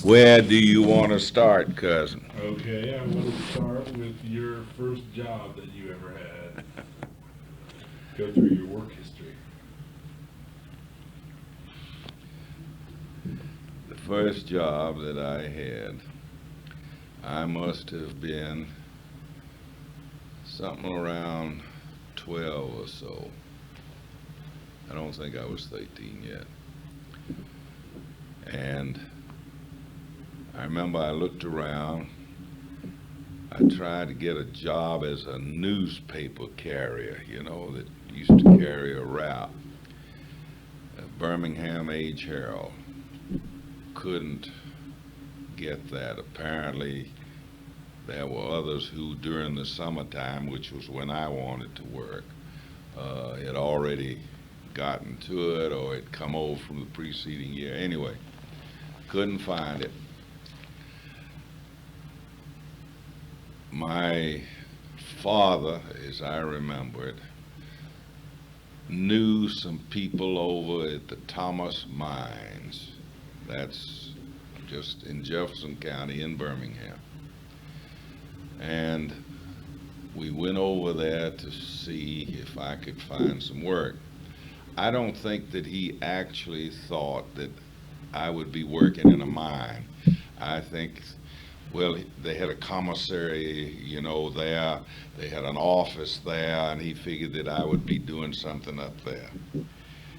Where do you want to start, cousin? Okay, I want to start with your first job that you ever had. Go through your work history. The first job that I had, I must have been something around 12 or so. I don't think I was 13 yet. And I remember I looked around. I tried to get a job as a newspaper carrier, that used to carry a route. Birmingham Age Herald. Couldn't get that. Apparently, there were others who, during the summertime, which was when I wanted to work, had already gotten to it or had come over from the preceding year. Anyway, couldn't find it. My father, as I remember it, knew some people over at the Thomas Mines. That's just in Jefferson County in Birmingham. And we went over there to see if I could find some work. I don't think that he actually thought that I would be working in a mine. I think, well, they had a commissary, there. They had an office there, and he figured that I would be doing something up there.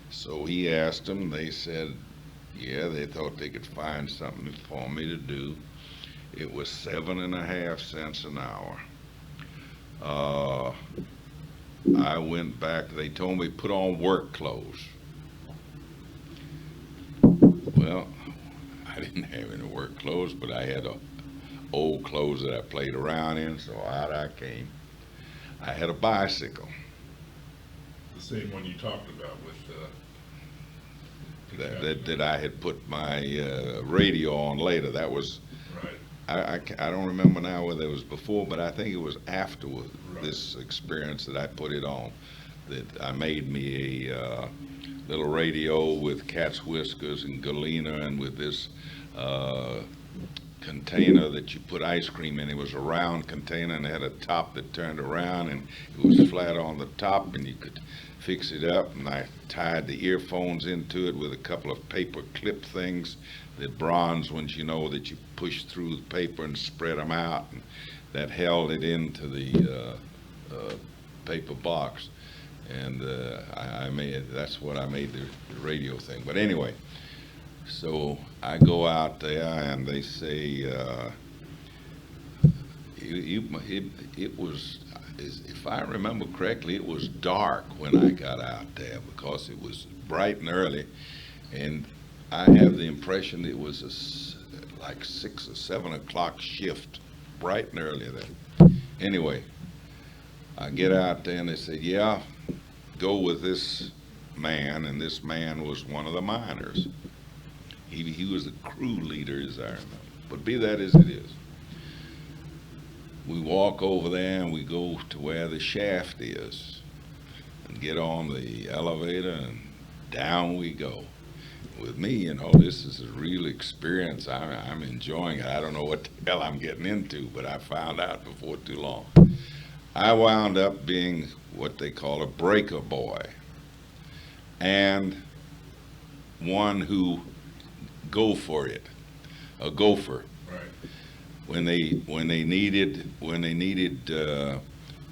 So he asked them. They said, yeah, they thought they could find something for me to do. It was 7.5 cents an hour. Uh, I went back. They told me put on work clothes. Well, I didn't have any work clothes, but I had old clothes that I played around in, so out I came. I had a bicycle The same one you talked about with that I had put my radio on later. That was right, I don't remember now whether it was before, but I think it was after right. this experience that I put it on that I made me a little radio with cat's whiskers and galena and with this uh, container that you put ice cream in. It was a round container and it had a top that turned around and it was flat on the top and you could fix it up. And I tied the earphones into it with a couple of paper clip things, that bronze ones, that you push through the paper and spread them out, and that held it into the paper box. And I made that's what I made the radio thing. But anyway, so I go out there and they say it was, if I remember correctly, it was dark when I got out there because it was bright and early, and I have the impression it was like 6 or 7 o'clock shift, bright and early there. Anyway, I get out there and they said, yeah, go with this man, and this man was one of the miners. He was the crew leader, as I remember. But be that as it is, we walk over there and we go to where the shaft is and get on the elevator and down we go. With me, this is a real experience. I'm enjoying it. I don't know what the hell I'm getting into, but I found out before too long. I wound up being what they call a breaker boy and one who go for it, a gopher. Right. When they needed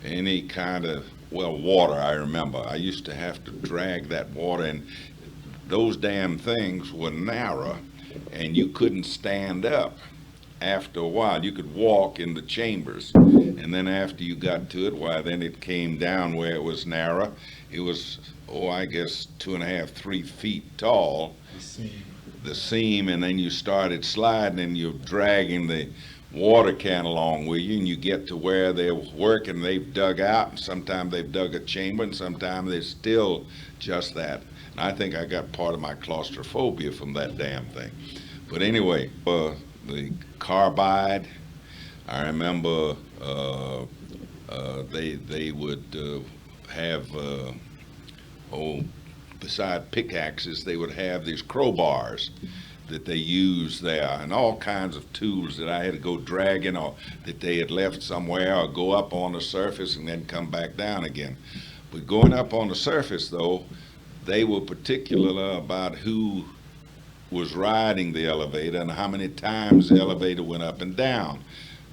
any kind of water. I remember I used to have to drag that water, and those damn things were narrow, and you couldn't stand up. After a while, you could walk in the chambers, and then after you got to it, why, then it came down where it was narrow. It was, I guess 2.5, 3 feet tall, The seam. the seam, and then you started sliding and you're dragging the water can along with you, and you get to where they're working. They've dug out, and sometimes they've dug a chamber, and sometimes they're still just that. And I think I got part of my claustrophobia from that damn thing. But anyway, the carbide, I remember they would have beside pickaxes, they would have these crowbars that they use there, and all kinds of tools that I had to go dragging, or that they had left somewhere, or go up on the surface and then come back down again. But going up on the surface, though, they were particular about who was riding the elevator and how many times the elevator went up and down.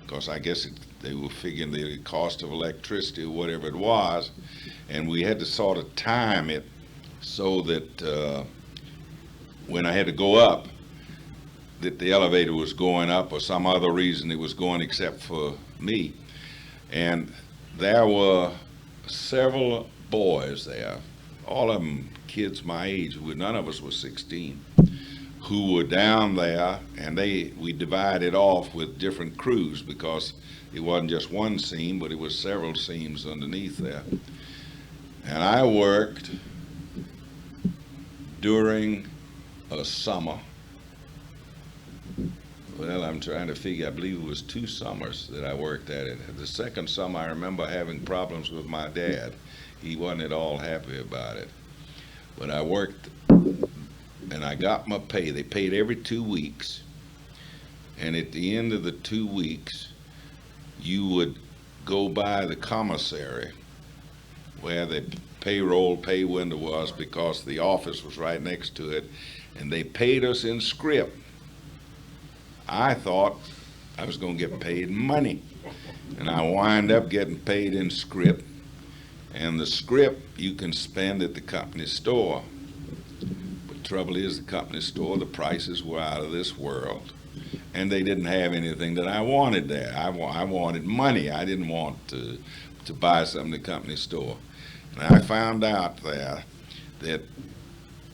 Because I guess they were figuring the cost of electricity or whatever it was, and we had to sort of time it so that when I had to go up, that the elevator was going up, or some other reason it was going except for me. And there were several boys there, all of them kids my age, none of us was 16, who were down there, and we divided off with different crews, because it wasn't just one seam, but it was several seams underneath there. And I worked during a summer. Well, I'm trying to figure, I believe it was 2 summers that I worked at it. The second summer, I remember having problems with my dad. He wasn't at all happy about it. But I worked, and I got my pay. They paid every 2 weeks. And at the end of the 2 weeks, you would go by the commissary where the pay window was, because the office was right next to it, and they paid us in scrip. I thought I was going to get paid money, and I wind up getting paid in scrip. And the scrip you can spend at the company store. But the trouble is, the company store, the prices were out of this world, and they didn't have anything that I wanted there. I wanted money. I didn't want to buy something at the company store. And I found out there that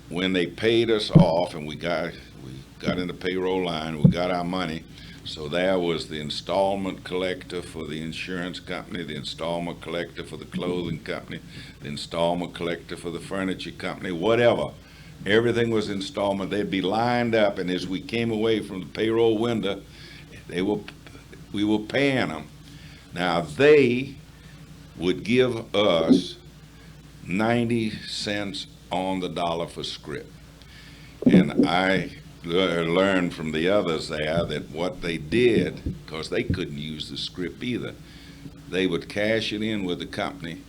when they paid us off and we got in the payroll line, we got our money. So there was the installment collector for the insurance company, the installment collector for the clothing company, the installment collector for the furniture company, whatever. Everything was installment. They'd be lined up, and as we came away from the payroll window, we were paying them. Now they would give us 90 cents on the dollar for scrip. And I learned from the others there that what they did, because they couldn't use the scrip either, they would cash it in with the company,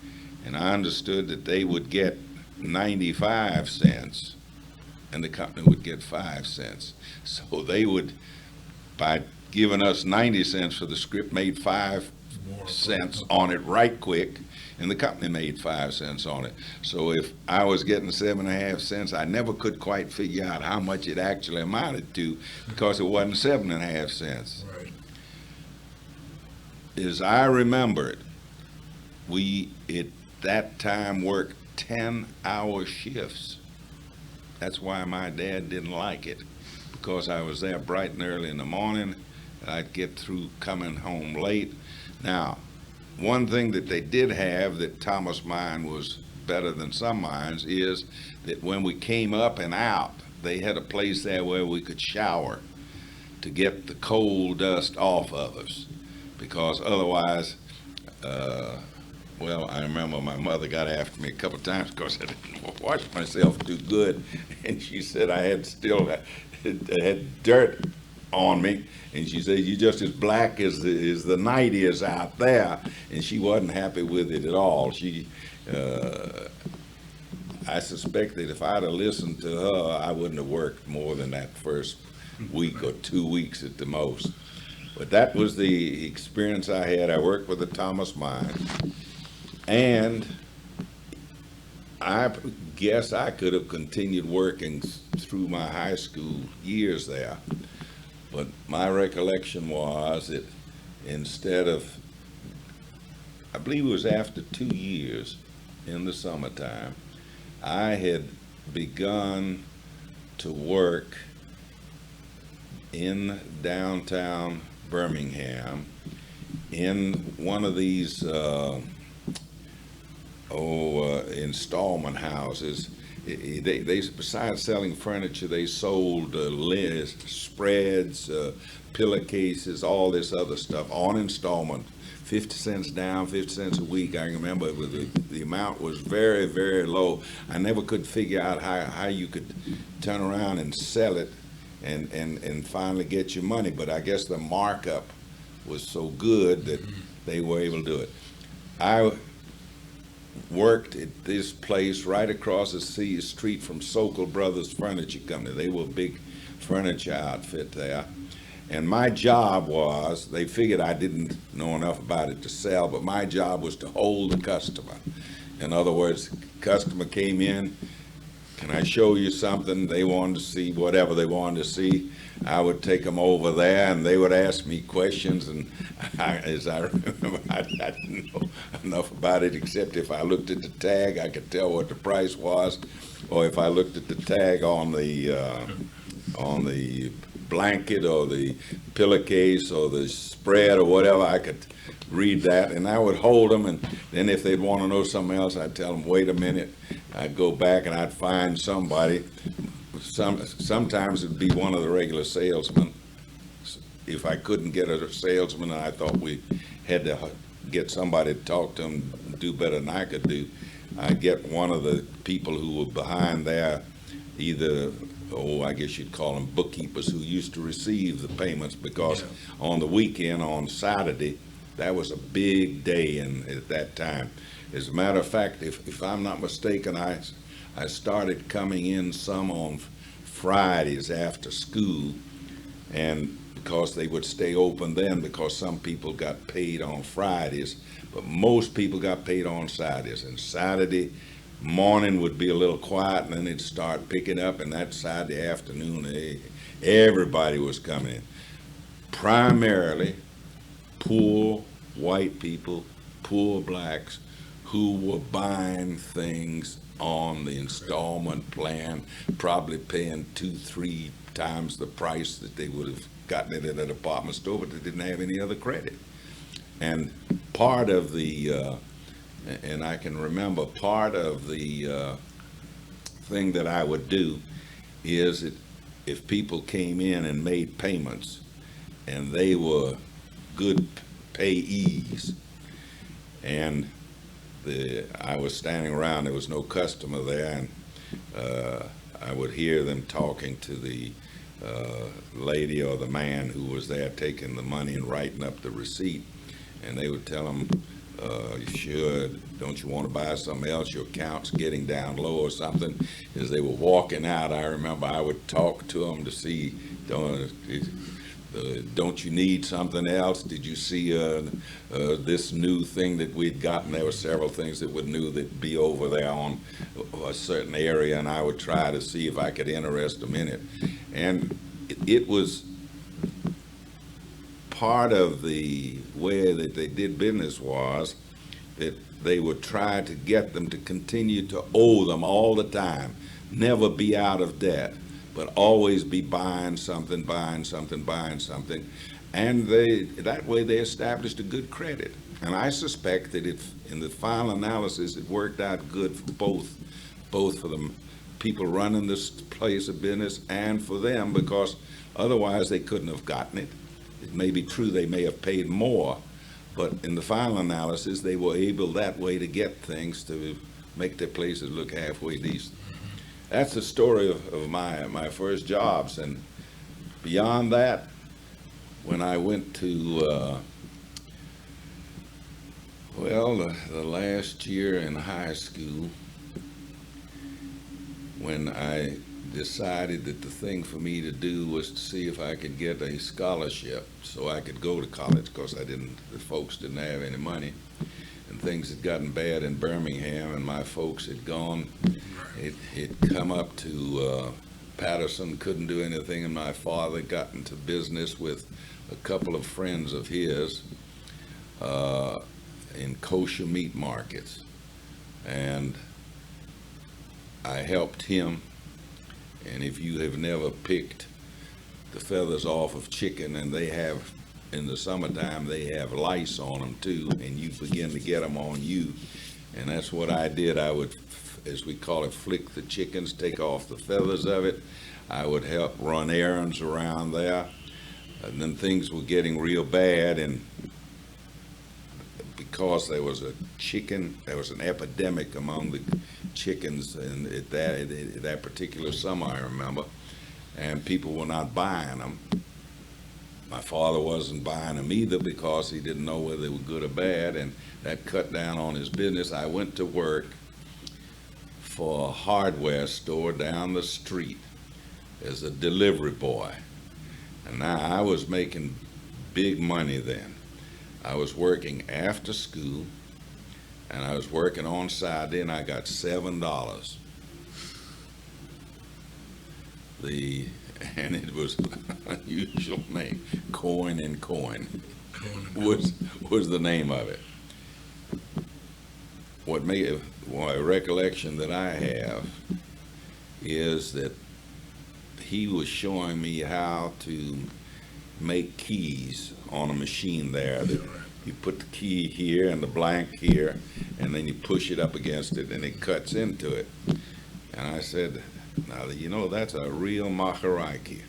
and I understood that they would get 95 cents and the company would get 5 cents. So they would, by giving us 90 cents for the scrip, made 5 cents on it right quick, and the company made 5 cents on it. So if I was getting 7.5 cents, I never could quite figure out how much it actually amounted to, because it wasn't 7.5 cents. Right. As I remember it, we at that time worked 10-hour shifts. That's why my dad didn't like it, because I was there bright and early in the morning, and I'd get through coming home late. Now, one thing that they did have that Thomas Mine was better than some mines is that when we came up and out, they had a place there where we could shower to get the coal dust off of us, because otherwise, well, I remember my mother got after me a couple of times because I didn't wash myself too good, and she said I had had dirt on me, and she said, "You're just as black as the night is out there," and she wasn't happy with it at all. I suspect that if I'd have listened to her, I wouldn't have worked more than that first week or 2 weeks at the most. But that was the experience I had. I worked with the Thomas Mine, and I guess I could have continued working through my high school years there. But my recollection was that instead of, I believe it was after 2 years in the summertime, I had begun to work in downtown Birmingham in one of these installment houses. They besides selling furniture, they sold spreads, pillowcases, all this other stuff on installment, 50 cents down, 50 cents a week. I remember the amount was very, very low. I never could figure out how you could turn around and sell it and finally get your money. But I guess the markup was so good that they were able to do it. I worked at this place right across the street from Sokol Brothers Furniture Company. They were a big furniture outfit there. And my job was, they figured I didn't know enough about it to sell, but my job was to hold the customer. In other words, customer came in, can I show you something? They wanted to see whatever they wanted to see. I would take them over there, and they would ask me questions, and as I remember, I didn't know enough about it, except if I looked at the tag, I could tell what the price was, or if I looked at the tag on the blanket or the pillowcase or the spread or whatever, I could read that, and I would hold them, and then if they'd want to know something else, I'd tell them, wait a minute. I'd go back and I'd find somebody. Sometimes it'd be one of the regular salesmen. If I couldn't get a salesman, I thought we had to get somebody to talk to them, do better than I could do. I'd get one of the people who were behind there, either, I guess you'd call them bookkeepers, who used to receive the payments, because on the weekend, on Saturday, that was a big day at that time. As a matter of fact, if I'm not mistaken, I started coming in some on Fridays after school, and because they would stay open then, because some people got paid on Fridays, but most people got paid on Saturdays. And Saturday morning would be a little quiet, and then it'd start picking up, and that Saturday afternoon, everybody was coming in. Primarily poor white people, poor blacks, who were buying things on the installment plan, probably paying 2-3 times the price that they would have gotten it at a department store, but they didn't have any other credit. And part of the, and I can remember part of the thing that I would do is that if people came in and made payments and they were good payees, and I was standing around, there was no customer there, and I would hear them talking to the lady or the man who was there taking the money and writing up the receipt, and they would tell them, don't you want to buy something else? Your account's getting down low or something. As they were walking out, I remember I would talk to them to see, don't you need something else? Did you see this new thing that we'd gotten? There were several things that were new that'd be over there on a certain area, and I would try to see if I could interest them in it. And it was part of the way that they did business was that they would try to get them to continue to owe them all the time, never be out of debt, but always be buying something, and that way they established a good credit. And I suspect that in the final analysis, it worked out good for both for the people running this place of business and for them, because otherwise they couldn't have gotten it. It may be true they may have paid more, but in the final analysis, they were able that way to get things to make their places look halfway decent. That's the story of my first jobs. And beyond that, when I went to, the last year in high school, when I decided that the thing for me to do was to see if I could get a scholarship so I could go to college, because the folks didn't have any money. And things had gotten bad in Birmingham, and my folks had gone. It come up to Patterson, couldn't do anything, and my father got into business with a couple of friends of his in kosher meat markets. And I helped him. And if you have never picked the feathers off of chicken, and they have, in the summertime, they have lice on them too, and you begin to get them on you. And that's what I did. I would, as we call it, flick the chickens, take off the feathers of it. I would help run errands around there. And then things were getting real bad, and because there was an epidemic among the chickens, and that particular summer, I remember. and people were not buying them. My father wasn't buying them either because he didn't know whether they were good or bad, and that cut down on his business. I went to work for a hardware store down the street as a delivery boy. And now I was making big money then. I was working after school, and I was working on Saturday, and I got $7. And it was an unusual name, Coin and Coin was the name of it. What made a recollection that I have is that he was showing me how to make keys on a machine there. That you put the key here and the blank here, and then you push it up against it, and it cuts into it. And I said, now, that's a real Mahariki.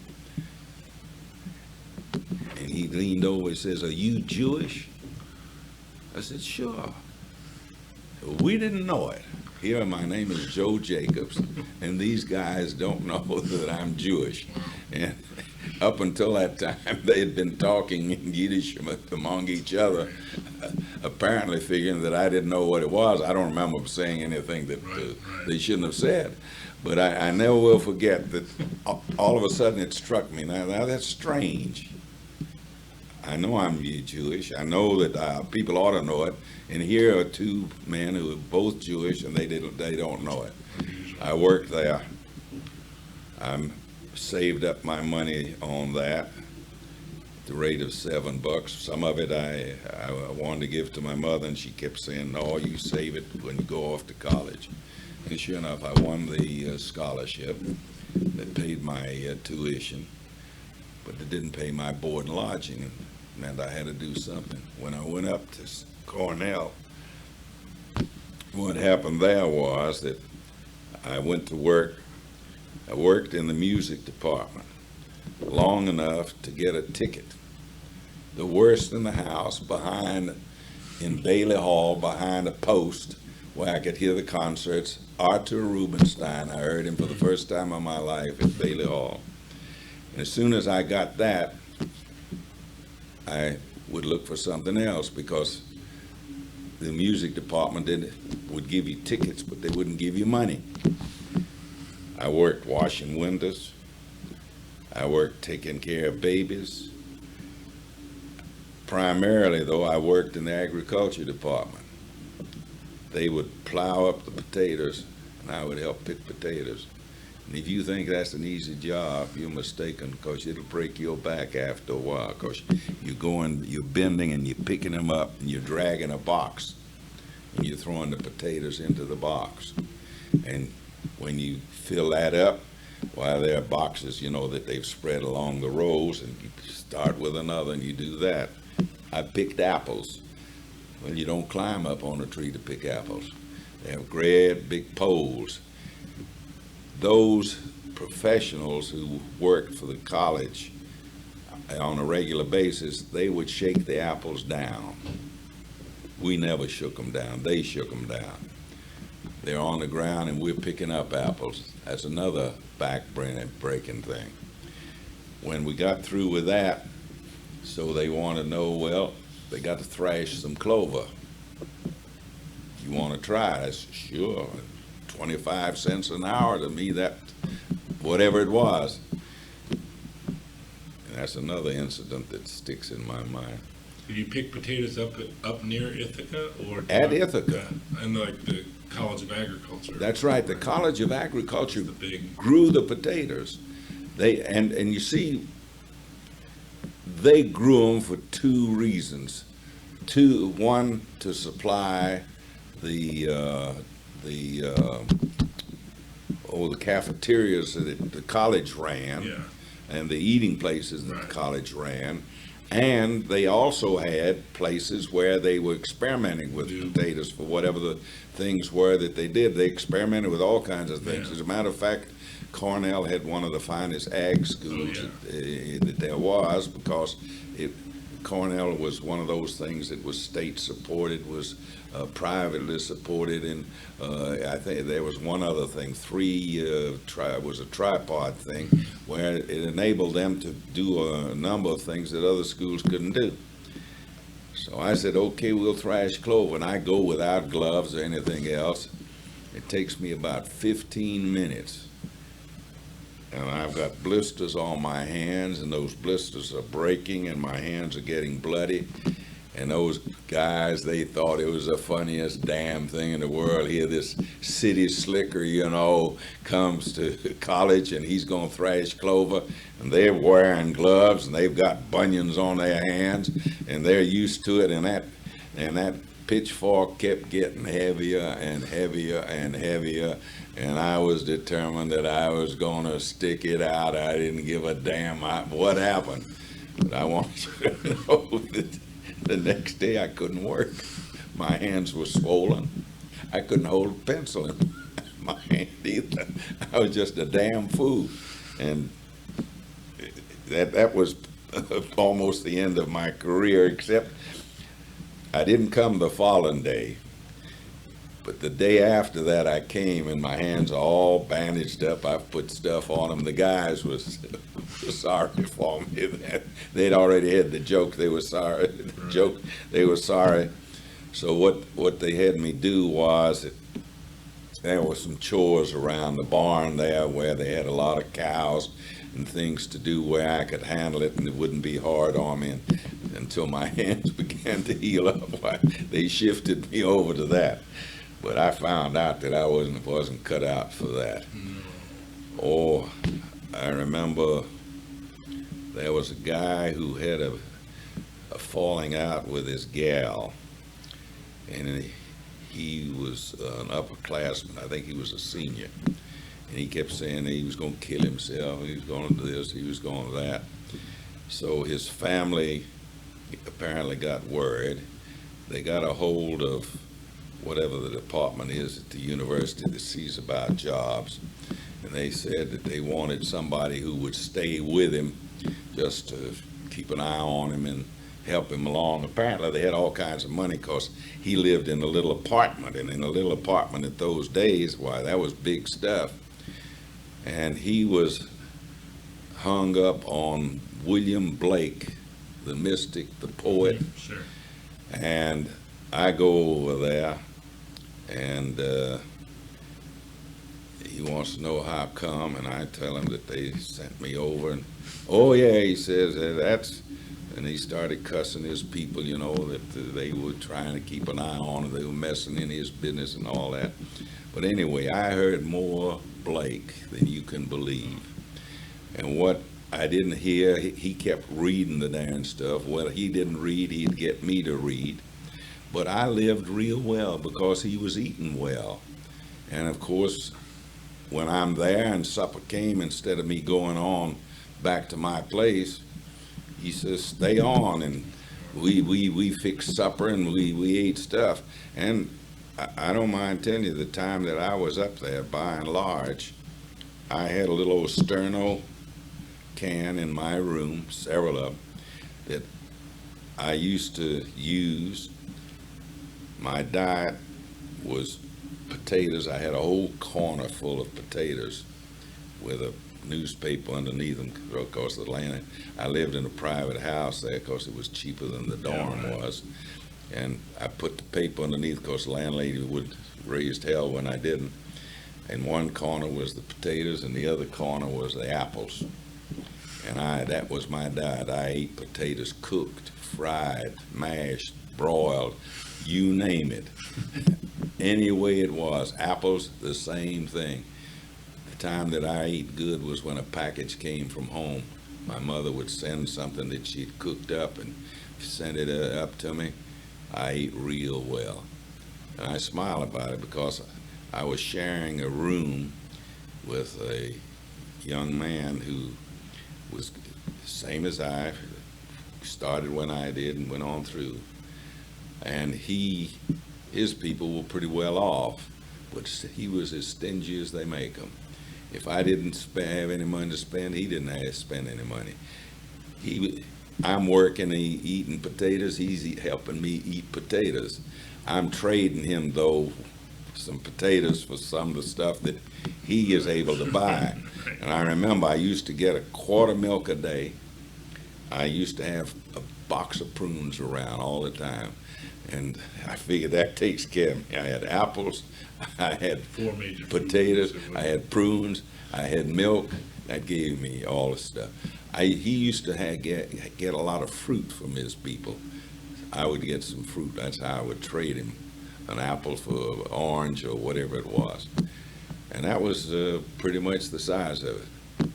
And he leaned over and says, are you Jewish? I said, sure. We didn't know it. Here, my name is Joe Jacobs, and these guys don't know that I'm Jewish. And up until that time, they had been talking in Yiddish among each other, apparently figuring that I didn't know what it was. I don't remember saying anything that they shouldn't have said. But I never will forget that all of a sudden it struck me. Now that's strange. I know I'm Jewish. I know that people ought to know it. And here are two men who are both Jewish, and they don't know it. I worked there. I saved up my money on that at the rate of $7. Some of it I wanted to give to my mother, and she kept saying, no, you save it when you go off to college. And sure enough, I won the scholarship that paid my tuition, but it didn't pay my board and lodging. It meant I had to do something. When I went up to Cornell, what happened there was that I went to work. I worked in the music department long enough to get a ticket. The worst in the house, in Bailey Hall, behind a post where I could hear the concerts. Arthur Rubinstein, I heard him for the first time in my life at Bailey Hall. And as soon as I got that, I would look for something else, because the music department would give you tickets, but they wouldn't give you money. I worked washing windows. I worked taking care of babies. Primarily, though, I worked in the agriculture department. They would plow up the potatoes, and I would help pick potatoes. And if you think that's an easy job, you're mistaken, because it'll break your back after a while, because you're bending and you're picking them up, and you're dragging a box, and you're throwing the potatoes into the box. And when you fill that up, while there are boxes, that they've spread along the rows, and you start with another, and you do that. I picked apples. Well, you don't climb up on a tree to pick apples. They have great big poles. Those professionals who worked for the college on a regular basis, they would shake the apples down. We never shook them down. They shook them down. They're on the ground, and we're picking up apples. That's another back-breaking thing. When we got through with that, so they want to know, well, they got to thrash some clover. You want to try? I said, sure. 25 cents an hour to me, that, whatever it was. And that's another incident that sticks in my mind. Did you pick potatoes up near Ithaca, or At Ithaca? And like the College of Agriculture? That's right. The College of Agriculture grew the potatoes. And you see, they grew them for two reasons. One, to supply the cafeterias that the college ran, and the eating places that the college ran. And they also had places where they were experimenting with potatoes for whatever the things were that they did. They experimented with all kinds of things. As a matter of fact, Cornell had one of the finest ag schools that there was, because Cornell was one of those things that was state supported, was privately supported, and I think there was one other thing. Was a tripod thing where it enabled them to do a number of things that other schools couldn't do. So I said, okay, we'll thrash clover, and I go without gloves or anything else. It takes me about 15 minutes. And I've got blisters on my hands, and those blisters are breaking, and my hands are getting bloody. And those guys, they thought it was the funniest damn thing in the world. Here, this city slicker, comes to college, and he's going to thrash clover, and they're wearing gloves, and they've got bunions on their hands, and they're used to it. And that pitchfork kept getting heavier and heavier and heavier, and I was determined that I was going to stick it out. I didn't give a damn what happened. But I want you to know that the next day I couldn't work. My hands were swollen. I couldn't hold a pencil in my hand either. I was just a damn fool. And that was almost the end of my career, except I didn't come the following day. But the day after that, I came, and my hands are all bandaged up. I've put stuff on them. The guys was sorry for me. They'd already had the joke. They were sorry. The joke. They were sorry. So what they had me do was, there were some chores around the barn there where they had a lot of cows and things to do where I could handle it and it wouldn't be hard on me. And until my hands began to heal up, they shifted me over to that. But I found out that I wasn't cut out for that. Oh, I remember there was a guy who had a falling out with his gal, and he was an upperclassman. I think he was a senior, and he kept saying that he was going to kill himself. He was going to do this. He was going to that. So his family apparently got worried. They got a hold of whatever the department is at the university that sees about jobs, and they said that they wanted somebody who would stay with him just to keep an eye on him and help him along. Apparently they had all kinds of money because he lived in a little apartment, and in a little apartment at those days, why, that was big stuff. And he was hung up on William Blake, the mystic, the poet. Sure. And I go over there, and he wants to know how come, and I tell him that they sent me over, and oh yeah, he says that's, and he started cussing his people, that they were trying to keep an eye on him, they were messing in his business and all that. But anyway, I heard more Blake than you can believe, and what I didn't hear, he kept reading the darn stuff. Well, he didn't read, he'd get me to read. But I lived real well because he was eating well. And of course, when I'm there and supper came, instead of me going on back to my place, he says, stay on. And we fixed supper and we ate stuff. And I don't mind telling you, the time that I was up there, by and large, I had a little old Sterno can in my room, several of them, that I used to use. My diet was potatoes. I had a whole corner full of potatoes with a newspaper underneath them because the land. I lived in a private house there because it was cheaper than the dorm was. And I put the paper underneath because the landlady would raise hell when I didn't. And one corner was the potatoes and the other corner was the apples. And that was my diet. I ate potatoes cooked, fried, mashed, broiled, you name it. Any way it was. Apples, the same thing. The time that I ate good was when a package came from home. My mother would send something that she'd cooked up and send it up to me. I ate real well. And I smile about it because I was sharing a room with a young man who was the same as I, started when I did and went on through. And his people were pretty well off, but he was as stingy as they make them. If I didn't have any money to spend, he didn't have to spend any money. I'm working, eating potatoes, he's helping me eat potatoes. I'm trading him, though, some potatoes for some of the stuff that he is able to buy. And I remember I used to get a quart of milk a day. I used to have a box of prunes around all the time. And I figured that takes care of me. I had apples, I had 4 major potatoes, foods. I had prunes, I had milk. That gave me all the stuff. He used to get a lot of fruit from his people. I would get some fruit. That's how I would trade him an apple for an orange or whatever it was. And that was pretty much the size of it.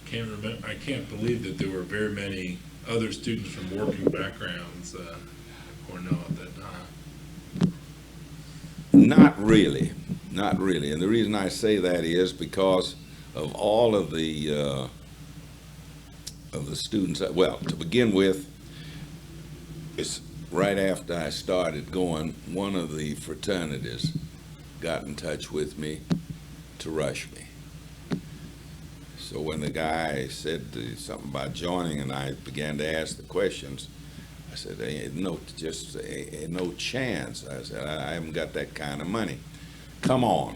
Can't remember. I can't believe that there were very many other students from working backgrounds at Cornell at that time. Not really, not really. And the reason I say that is because of all of the students. Well, to begin with, it's right after I started going, one of the fraternities got in touch with me to rush me. So when the guy said something about joining and I began to ask the questions, I said, ain't no chance. I said, I haven't got that kind of money. Come on.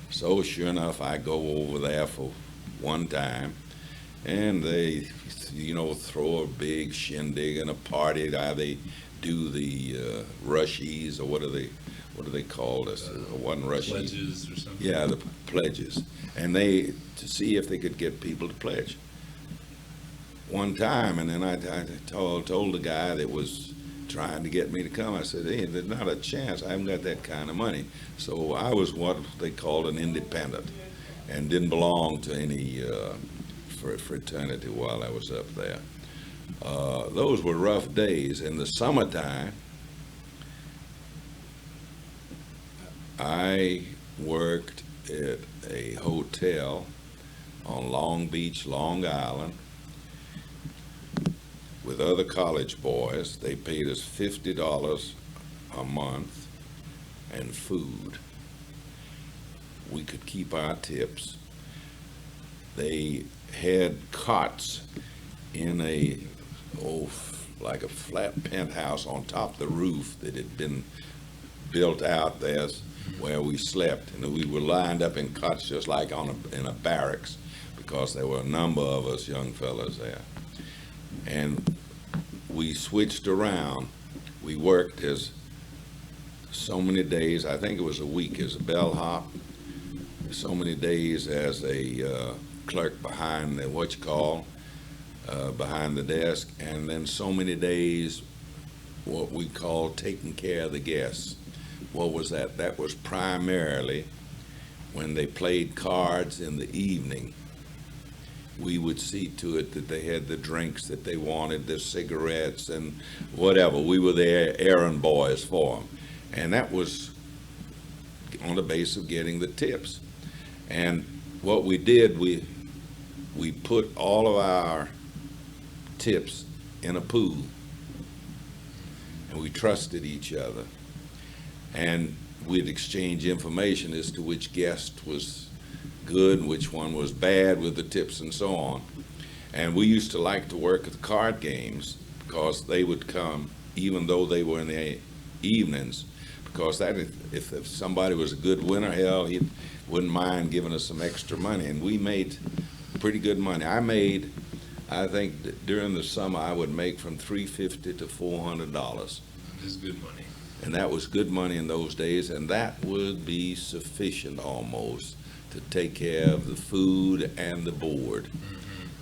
So sure enough, I go over there for one time, and they, throw a big shindig and a party. They do the rushies, or what do they call this? One rushies. Pledges or something. Yeah, the pledges, and to see if they could get people to pledge. One time, and then I told the guy that was trying to get me to come, I said, hey, there's not a chance. I haven't got that kind of money. So I was what they called an independent and didn't belong to any fraternity while I was up there. Those were rough days. In the summertime, I worked at a hotel on Long Beach, Long Island, with other college boys. They paid us $50 a month and food. We could keep our tips. They had cots in like a flat penthouse on top of the roof that had been built out there where we slept. And we were lined up in cots just like in a barracks, because there were a number of us young fellas there. And we switched around. We worked as so many days, I think it was a week, as a bellhop, so many days as a clerk behind the behind the desk, and then so many days what we call taking care of the guests. What was that? That was primarily when they played cards in the evening. We would see to it that they had the drinks that they wanted, the cigarettes and whatever. We were their errand boys for them. And that was on the basis of getting the tips. And what we did, we put all of our tips in a pool. And we trusted each other. And we'd exchange information as to which guest was good and which one was bad with the tips and so on. And we used to like to work at the card games, because they would come even though they were in the evenings, because that if somebody was a good winner, hell, he wouldn't mind giving us some extra money. And we made pretty good money. I think that during the summer I would make from $350 to $400. That is good money. And that was good money in those days, and that would be sufficient almost to take care of the food and the board.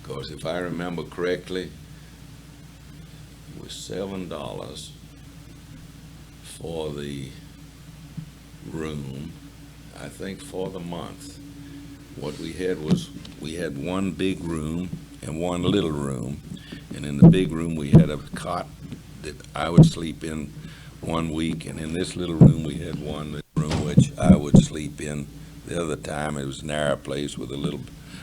Because if I remember correctly, it was $7 for the room, I think, for the month. What we had was, we had one big room and one little room, and in the big room we had a cot that I would sleep in one week, and in this little room we had one room which I would sleep in. The other time it was a narrow place with a little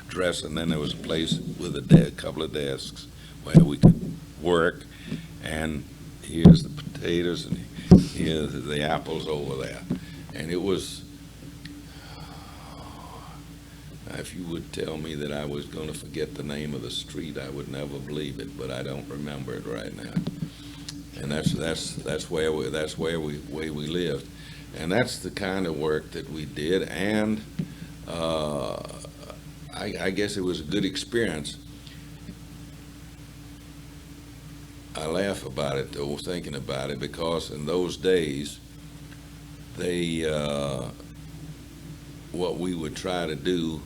dresser, and then there was a place with a couple of desks where we could work. And here's the potatoes, and here's the apples over there. And it was, if you would tell me that I was going to forget the name of the street, I would never believe it, but I don't remember it right now. And that's where we lived, and that's the kind of work that we did. And I guess it was a good experience. I laugh about it though, thinking about it, because in those days, they what we would try to do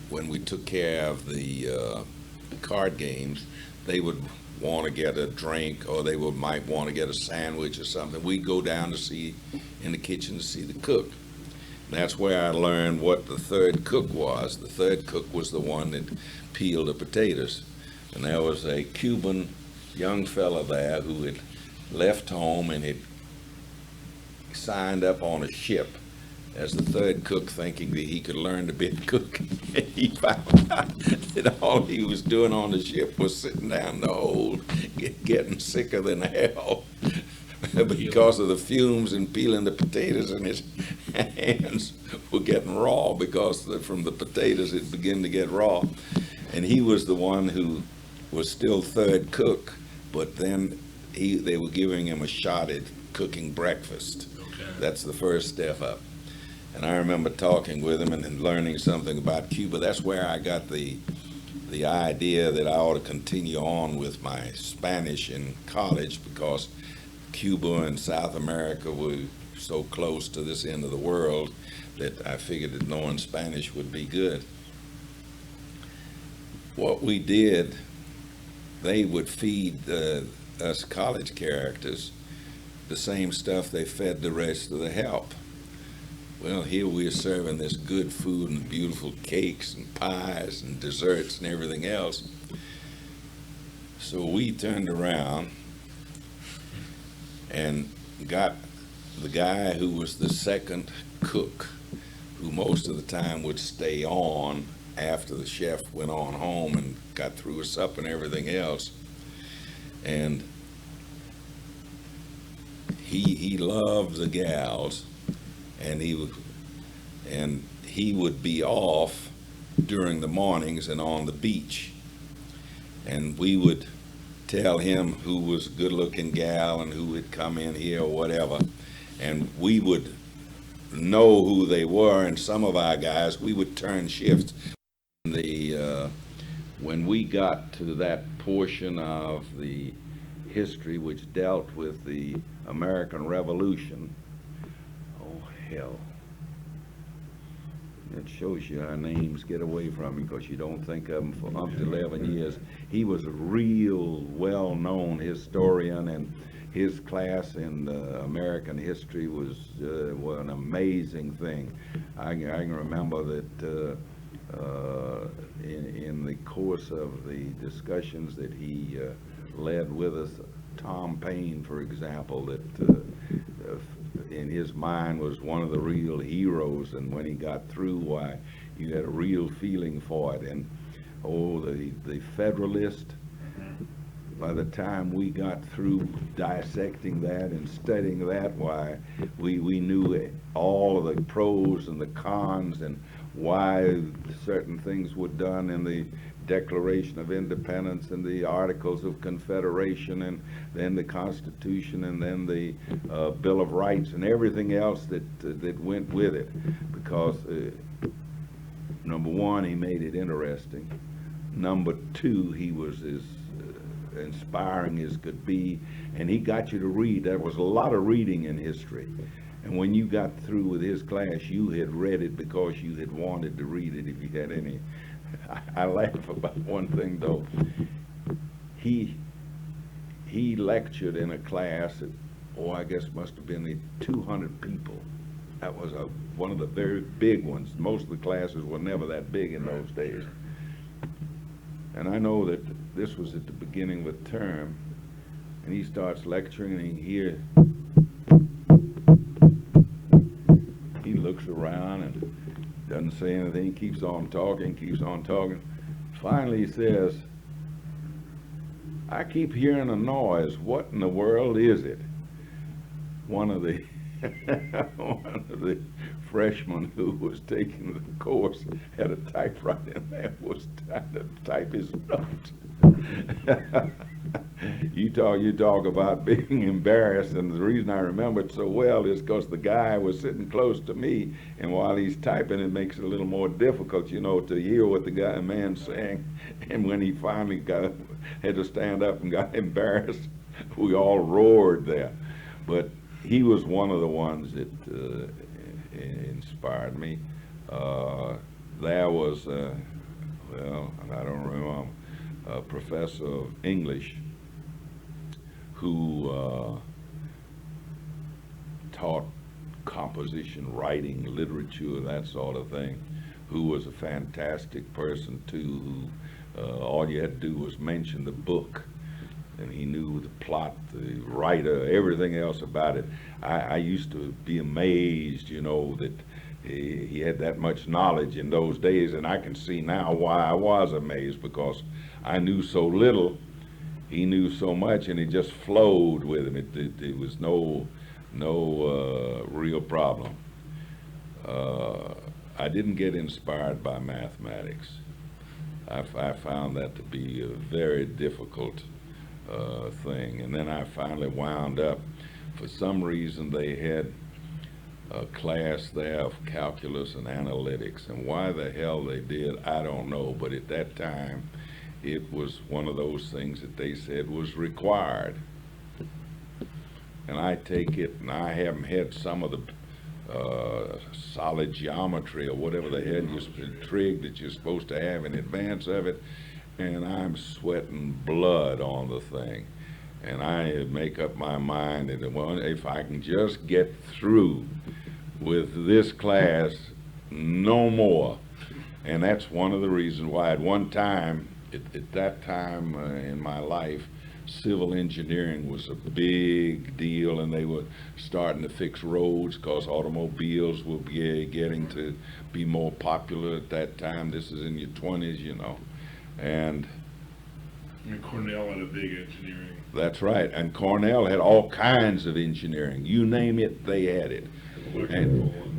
when we took care of the card games, they would want to get a drink, or they might want to get a sandwich or something. We'd go down to see in the kitchen to see the cook. That's where I learned what the third cook was. The third cook was the one that peeled the potatoes. And there was a Cuban young fella there who had left home and had signed up on a ship as the third cook, thinking that he could learn to be a cook. He found out that all he was doing on the ship was sitting down the hold, getting sicker than hell because of the fumes and peeling the potatoes, and his hands were getting raw because from the potatoes it began to get raw. And he was the one who was still third cook, but then they were giving him a shot at cooking breakfast. Okay. That's the first step up. And I remember talking with him and learning something about Cuba. That's where I got the idea that I ought to continue on with my Spanish in college, because Cuba and South America were so close to this end of the world that I figured that knowing Spanish would be good. What we did, they would feed us college characters the same stuff they fed the rest of the help. Well, here we're serving this good food and beautiful cakes and pies and desserts and everything else. So we turned around and got the guy who was the second cook, who most of the time would stay on after the chef went on home and got through his supper and everything else. And he loved the gals, and he would be off during the mornings and on the beach, and we would tell him who was a good-looking gal and who would come in here or whatever, and we would know who they were. And some of our guys, we would turn shifts. When we got to that portion of the history which dealt with the American Revolution, oh hell, it shows you our names get away from you because you don't think of him for up to 11 years. He was a real well-known historian, and his class in American history was an amazing thing. I can remember that in the course of the discussions that he led with us, Tom Paine, for example, that in his mind was one of the real heroes, and when he got through, why, you had a real feeling for it. And the Federalist, by the time we got through dissecting that and studying that, why, we knew all of the pros and the cons and why certain things were done in the Declaration of Independence and the Articles of Confederation, and then the Constitution, and then the Bill of Rights, and everything else that went with it. Because number one, he made it interesting. Number two, he was as inspiring as could be, and he got you to read. There was a lot of reading in history, and when you got through with his class, you had read it because you had wanted to read it if you had any. I laugh about one thing though. He lectured in a class that, I guess must have been 200 people. That was one of the very big ones. Most of the classes were never that big in those days. And I know that this was at the beginning of a term, and he starts lecturing, and he looks around and doesn't say anything, keeps on talking. Finally he says, "I keep hearing a noise. What in the world is it?" One of the one of the freshmen who was taking the course had a typewriter in there, was trying to type his notes. You talk about being embarrassed, and the reason I remember it so well is because the guy was sitting close to me, and while he's typing, it makes it a little more difficult, to hear what the man's saying. And when he finally had to stand up and got embarrassed, we all roared there. But he was one of the ones that inspired me. There was, I don't remember, a professor of English who taught composition, writing, literature, that sort of thing, who was a fantastic person too, who all you had to do was mention the book and he knew the plot, the writer, everything else about it. I used to be amazed, that he had that much knowledge in those days, and I can see now why I was amazed, because I knew so little, he knew so much, and it just flowed with him. It was no real problem. I didn't get inspired by mathematics. I found that to be a very difficult thing. And then I finally wound up, for some reason they had a class there of calculus and analytics, and why the hell they did, I don't know, but at that time it was one of those things that they said was required. And I take it, and I haven't had some of the solid geometry or whatever the hell trig that you're supposed to have in advance of it, and I'm sweating blood on the thing. And I make up my mind that if I can just get through with this class, no more. And that's one of the reasons why at one time, at that time in my life, civil engineering was a big deal, and they were starting to fix roads because automobiles were getting to be more popular at that time. This is in your 20s, and Cornell had a big engineering. That's right, and Cornell had all kinds of engineering. You name it, they had it.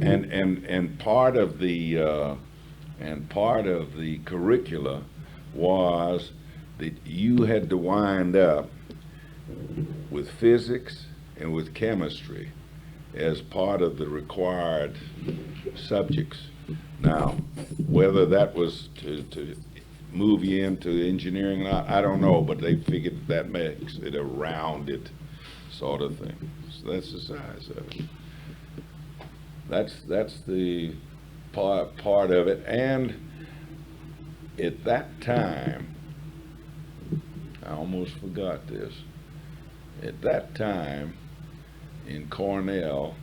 And part of the curricula was that you had to wind up with physics and with chemistry as part of the required subjects. Now, whether that was to move you into engineering or not, I don't know, but they figured that makes it a rounded sort of thing. So that's the size of it. That's the part of it. And at that time, I almost forgot this. At that time, in Cornell,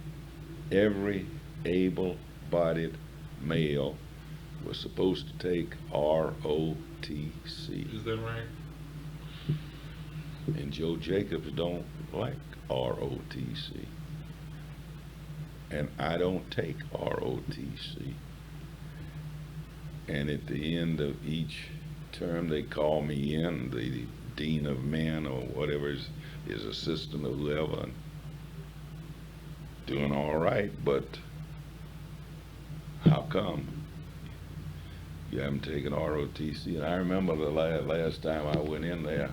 every able-bodied male was supposed to take ROTC. Is that right? And Joe Jacobs don't like ROTC. And I don't take ROTC. And at the end of each term, they call me in, the dean of men or whatever, his assistant or whoever, and doing all right, but how come you haven't taken ROTC? And I remember the last time I went in there,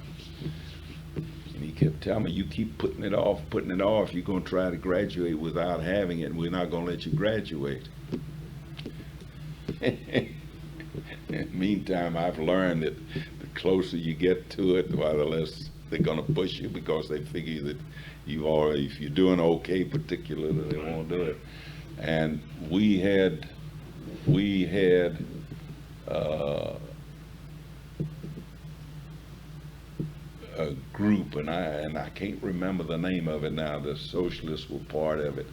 and he kept telling me, you keep putting it off, you're going to try to graduate without having it, and we're not going to let you graduate. Meantime, I've learned that the closer you get to it, the less they're going to push you, because they figure that if you're doing okay, particularly, they won't do it. And we had a group, and I can't remember the name of it now. The socialists were part of it,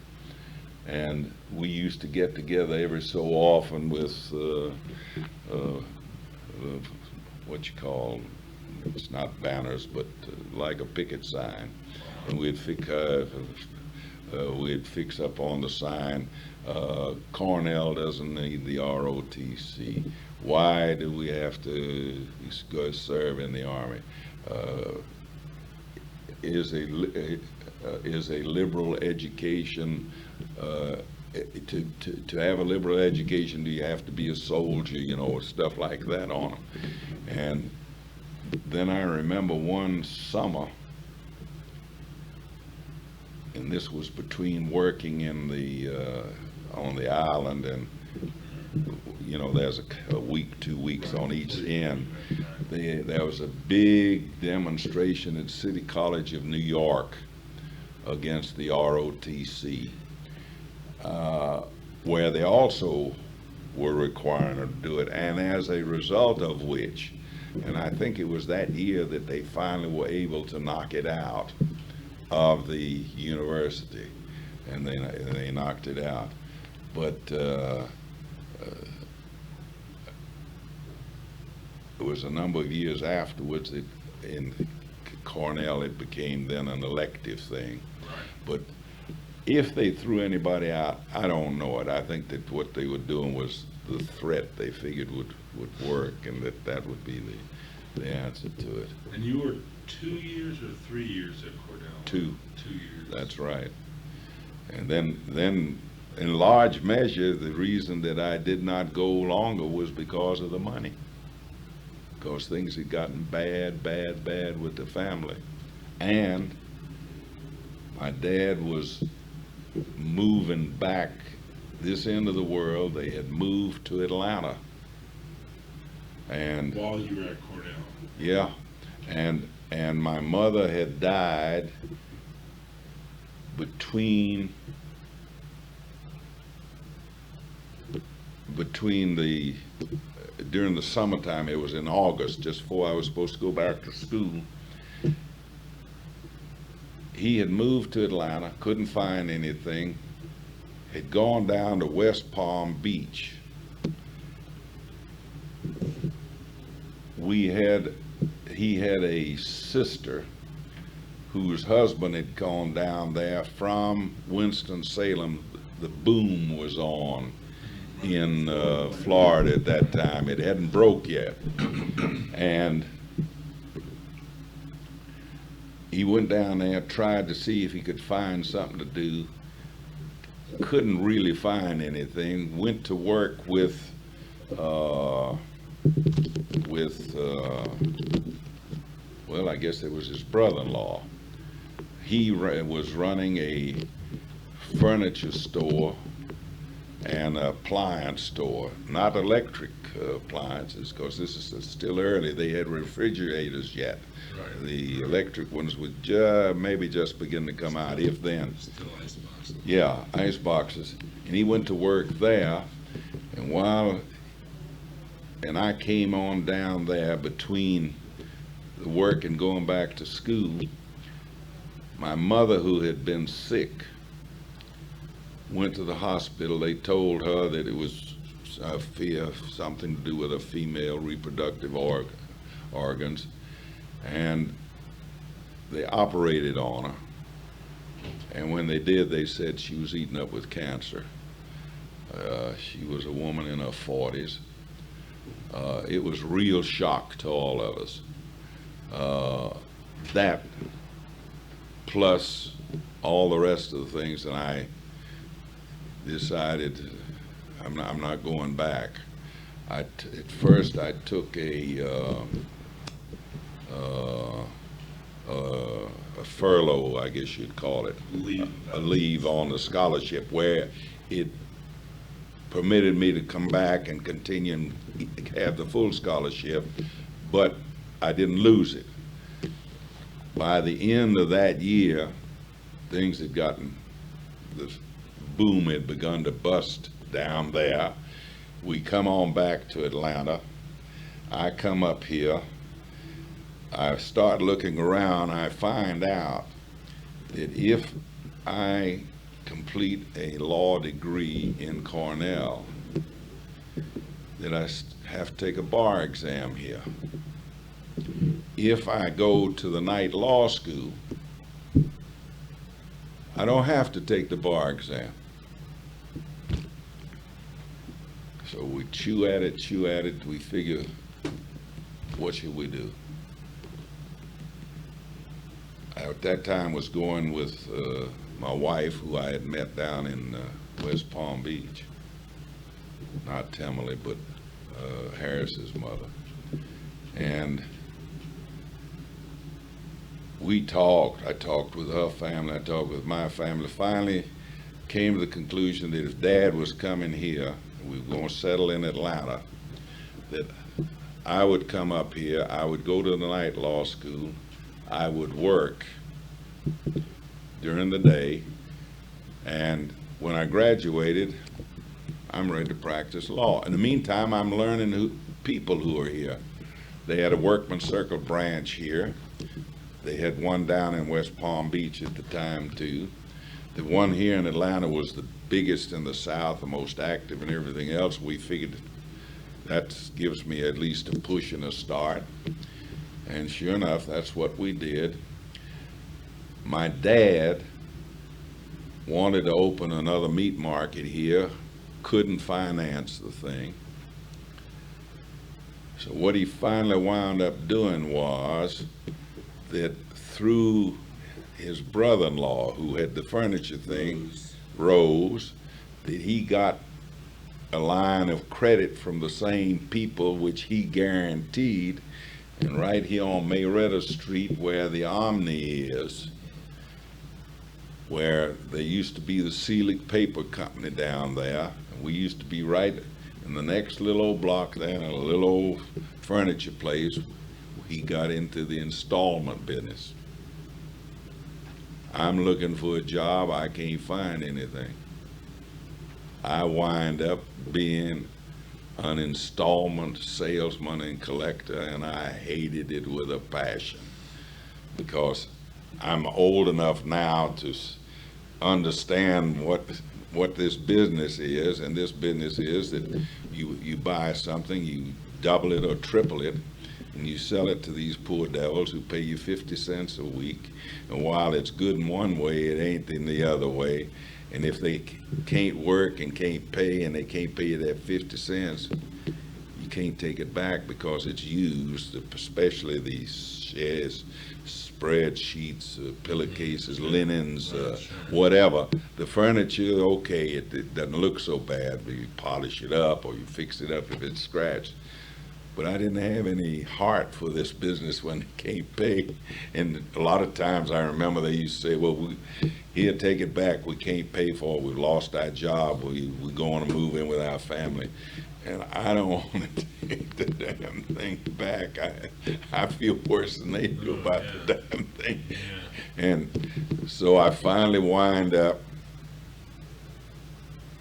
and we used to get together every so often with what you call, it's not banners, but like a picket sign, and we'd fix up on the sign, Cornell doesn't need the ROTC. Why do we have to go serve in the Army? Is is a liberal education. To have a liberal education, do you have to be a soldier, stuff like that on them. And then I remember one summer, and this was between working in on the island, and there's a week, 2 weeks on each end. There was a big demonstration at City College of New York against the ROTC, where they also were requiring her to do it, and as a result of which, and I think it was that year that they finally were able to knock it out of the university, and they knocked it out. But it was a number of years afterwards that in Cornell it became then an elective thing. But if they threw anybody out, I don't know it. I think that what they were doing was the threat they figured would work, and that would be the answer to it. And you were 2 years or 3 years at Cornell? 2. 2 years. That's right. And then in large measure, the reason that I did not go longer was because of the money. Because things had gotten bad with the family. And my dad was moving back this end of the world. They had moved to Atlanta. And while you were at Cornell? Yeah. And my mother had died during the summertime. It was in August, just before I was supposed to go back to school. He had moved to Atlanta, couldn't find anything, had gone down to West Palm Beach. He had a sister whose husband had gone down there from Winston-Salem. The boom was on in Florida at that time. It hadn't broke yet. And he went down there, tried to see if he could find something to do. Couldn't really find anything. Went to work with well, I guess it was his brother-in-law. He was running a furniture store and appliance store, not electric appliances, because this is still early. They had refrigerators yet. Right. The electric ones would maybe just begin to come out, if then. Still ice boxes. Yeah, ice boxes. And he went to work there, and I came on down there between the work and going back to school. My mother, who had been sick, went to the hospital. They told her that it was something to do with her female reproductive organs, and they operated on her. And when they did, they said she was eaten up with cancer. She was a woman in her 40s. It was real shock to all of us. That plus all the rest of the things, and I decided I'm not going back. At first I took a furlough, I guess you'd call it, a leave on the scholarship, where it permitted me to come back and continue and have the full scholarship, but I didn't lose it. By the end of that year, things had gotten, the boom had begun to bust down there. We come on back to Atlanta. I come up here. I start looking around. I find out that if I complete a law degree in Cornell, that I have to take a bar exam here. If I go to the night law school, I don't have to take the bar exam. So we chew at it, we figure, what should we do? I at that time was going with my wife, who I had met down in West Palm Beach. Not Temele, but Harris's mother. And we talked. I talked with her family. I talked with my family. Finally came to the conclusion that if Dad was coming here, we were going to settle in Atlanta, that I would come up here. I would go to the night law school. I would work during the day. And when I graduated, I'm ready to practice law. In the meantime, I'm learning people who are here. They had a Workman Circle branch here. They had one down in West Palm Beach at the time too. The one here in Atlanta was the biggest in the South, the most active and everything else. We figured that gives me at least a push and a start. And sure enough, that's what we did. My dad wanted to open another meat market here, couldn't finance the thing. So what he finally wound up doing was that through his brother-in-law, who had the furniture thing, Rose, that he got a line of credit from the same people which he guaranteed. And right here on Marietta Street, where the Omni is, where there used to be the Seelig Paper Company down there, and we used to be right in the next little old block there, in a little old furniture place. He got into the installment business. I'm looking for a job, I can't find anything. I wind up being an installment salesman and collector, and I hated it with a passion, because I'm old enough now to understand what this business is, and this business is that you buy something, you double it or triple it, and you sell it to these poor devils who pay you 50 cents a week. And while it's good in one way, it ain't in the other way. And if they can't work and can't pay, and they can't pay you that 50 cents, you can't take it back because it's used, especially these shares, spreadsheets, pillowcases, linens, whatever. The furniture, okay, it doesn't look so bad, but you polish it up or you fix it up if it's scratched. But I didn't have any heart for this business when it can't pay. And a lot of times I remember they used to say, well, here, take it back. We can't pay for it. We've lost our job. We're going to move in with our family. And I don't want to take the damn thing back. I feel worse than they do about the damn thing. And so I finally wind up,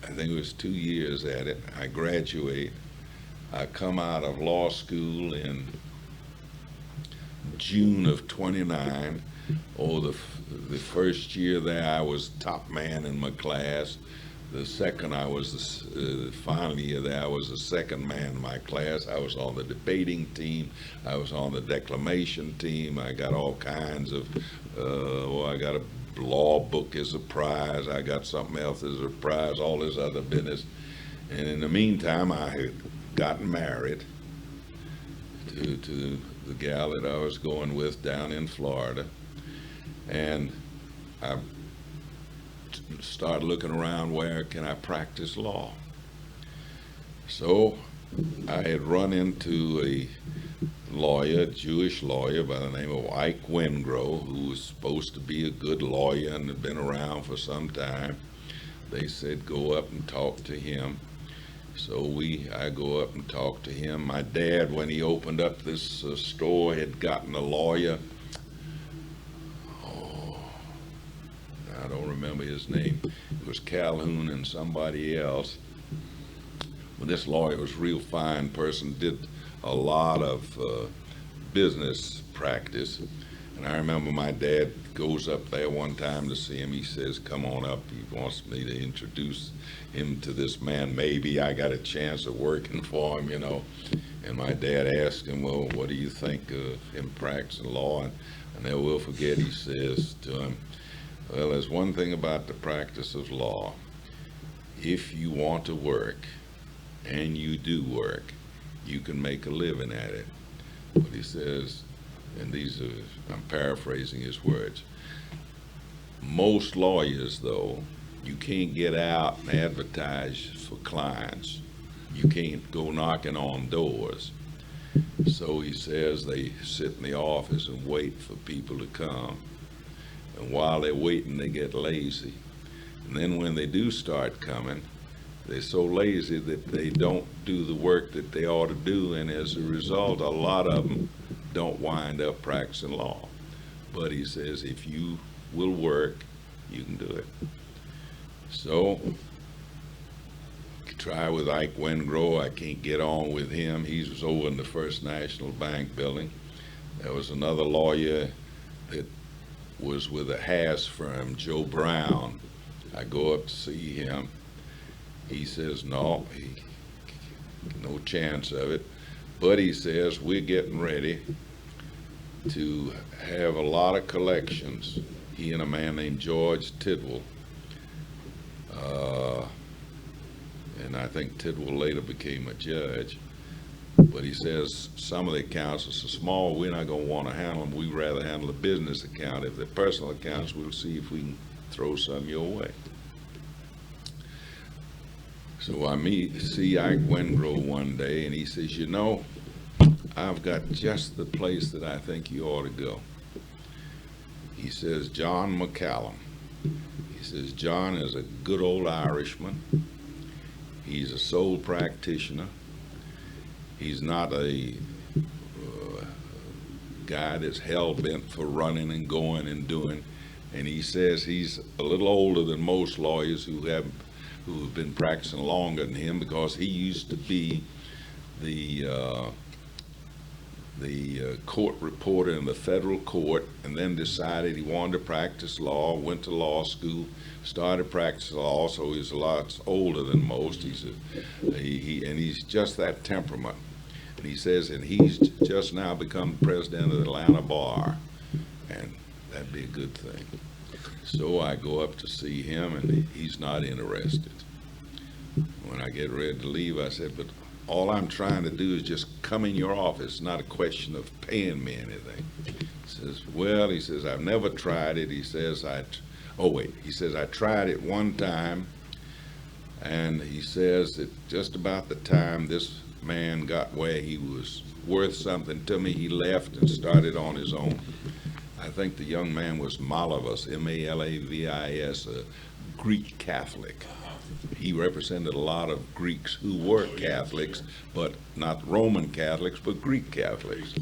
I think it was 2 years at it. I graduate. I come out of law school in June of 29. Oh, the first year there, I was top man in my class. The second, I was the final year there, I was the second man in my class. I was on the debating team. I was on the declamation team. I got all kinds of, I got a law book as a prize. I got something else as a prize, all this other business. And in the meantime, I had gotten married to the gal that I was going with down in Florida. And I started looking around, where can I practice law? So I had run into a lawyer, a Jewish lawyer by the name of Ike Wingrove, who was supposed to be a good lawyer and had been around for some time. They said, go up and talk to him. So I go up and talk to him. My dad, when he opened up this store, had gotten a lawyer. Oh, I don't remember his name. It was Calhoun and somebody else. But this lawyer was a real fine person, did a lot of business practice. And I remember my dad goes up there one time to see him. He says, come on up. He wants me to introduce him to this man. Maybe I got a chance of working for him, you know. And my dad asked him, well, what do you think of him practicing law? And I never will forget, he says to him, well, there's one thing about the practice of law. If you want to work, and you do work, you can make a living at it. But he says, and I'm paraphrasing his words. Most lawyers, though, you can't get out and advertise for clients. You can't go knocking on doors. So he says they sit in the office and wait for people to come. And while they're waiting, they get lazy. And then when they do start coming, they're so lazy that they don't do the work that they ought to do. And as a result, a lot of them don't wind up practicing law. But he says, if you will work, you can do it. So, try with Ike Wengrow. I can't get on with him. He was over in the First National Bank building. There was another lawyer that was with a Haas firm, Joe Brown. I go up to see him. He says, no chance of it. But he says, we're getting ready to have a lot of collections. He and a man named George Tidwell. And I think Tidwell later became a judge. But he says some of the accounts are so small, we're not going to want to handle them. We'd rather handle a business account. If they're personal accounts, we'll see if we can throw some your way. So I see Ike Wengrow one day, and he says, you know, I've got just the place that I think you ought to go. He says, John McCallum. He says, John is a good old Irishman. He's a sole practitioner. He's not a guy that's hell-bent for running and going and doing. And he says he's a little older than most lawyers who have been practicing longer than him, because he used to be the court reporter in the federal court, and then decided he wanted to practice law, went to law school, started practicing law, so he's a lot older than most. And he's just that temperament. And he says, and he's just now become president of the Atlanta Bar, and that'd be a good thing. So I go up to see him, and he's not interested. When I get ready to leave, I said, but all I'm trying to do is just come in your office. It's not a question of paying me anything. He says, well, he says, I've never tried it. He says, I tried it one time, and he says that just about the time this man got where he was worth something to me, he left and started on his own. I think the young man was Malavis, Malavis, a Greek Catholic. He represented a lot of Greeks who were Catholics, but not Roman Catholics, but Greek Catholics.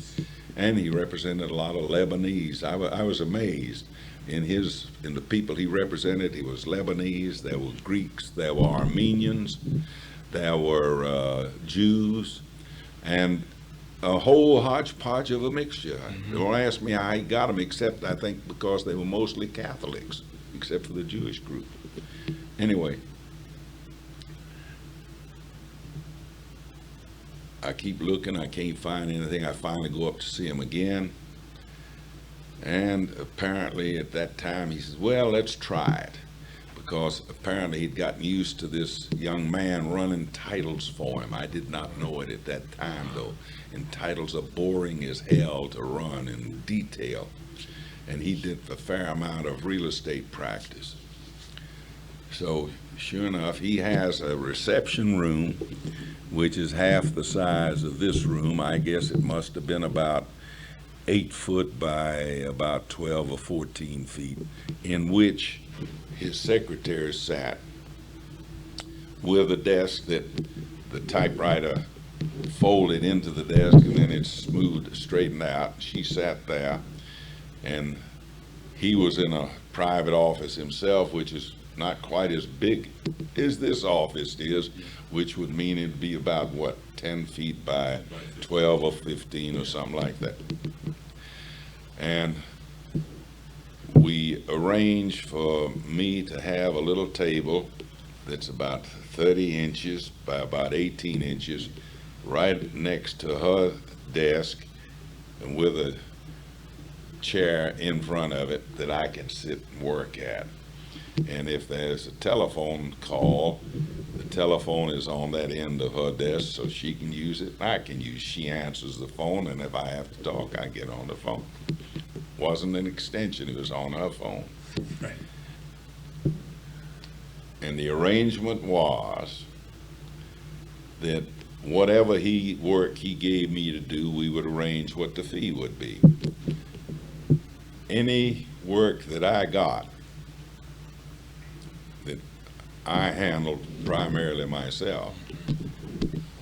And he represented a lot of Lebanese. I was amazed. In the people he represented, he was Lebanese, there were Greeks, there were Armenians, there were Jews, and a whole hodgepodge of a mixture. Don't ask me how he got them, except I think because they were mostly Catholics, except for the Jewish group. Anyway, I keep looking, I can't find anything. I finally go up to see him again. And apparently at that time he says, well, let's try it. Because apparently he'd gotten used to this young man running titles for him. I did not know it at that time, though. And titles are boring as hell to run in detail. And he did a fair amount of real estate practice. So sure enough, he has a reception room, which is half the size of this room. I guess it must have been about 8 foot by about 12 or 14 feet, in which his secretary sat with a desk that the typewriter folded into the desk, and then it's smoothed, straightened out. She sat there, and he was in a private office himself, which is not quite as big as this office is, which would mean it'd be about, 10 feet by 12 or 15 or something like that. And we arranged for me to have a little table that's about 30 inches by about 18 inches right next to her desk, and with a chair in front of it that I can sit and work at. And if there's a telephone call, the telephone is on that end of her desk so she can use it. I can use. She answers the phone, and if I have to talk, I get on the phone. Wasn't an extension, it was on her phone. Right. And the arrangement was that whatever work he gave me to do, we would arrange what the fee would be. Any work that I got that I handled primarily myself,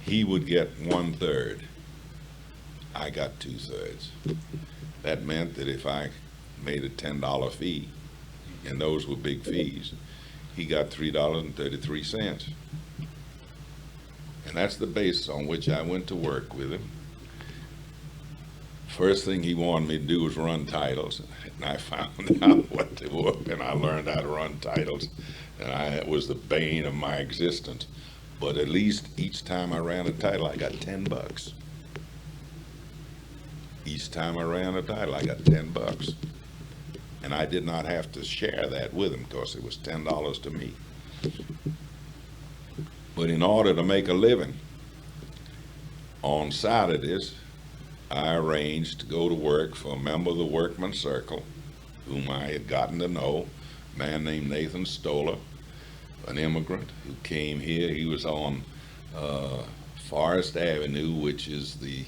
he would get 1/3. I got 2/3. That meant that if I made a $10 fee, and those were big fees, he got $3.33. And that's the basis on which I went to work with him. First thing he wanted me to do was run titles, and I found out what they were, and I learned how to run titles, and it was the bane of my existence. But at least each time I ran a title, I got $10. Each time I ran a title, I got $10. And I did not have to share that with him because it was $10 to me. But in order to make a living on Saturdays, I arranged to go to work for a member of the Workman's Circle, whom I had gotten to know, a man named Nathan Stoller, an immigrant who came here. He was on Forest Avenue, which is the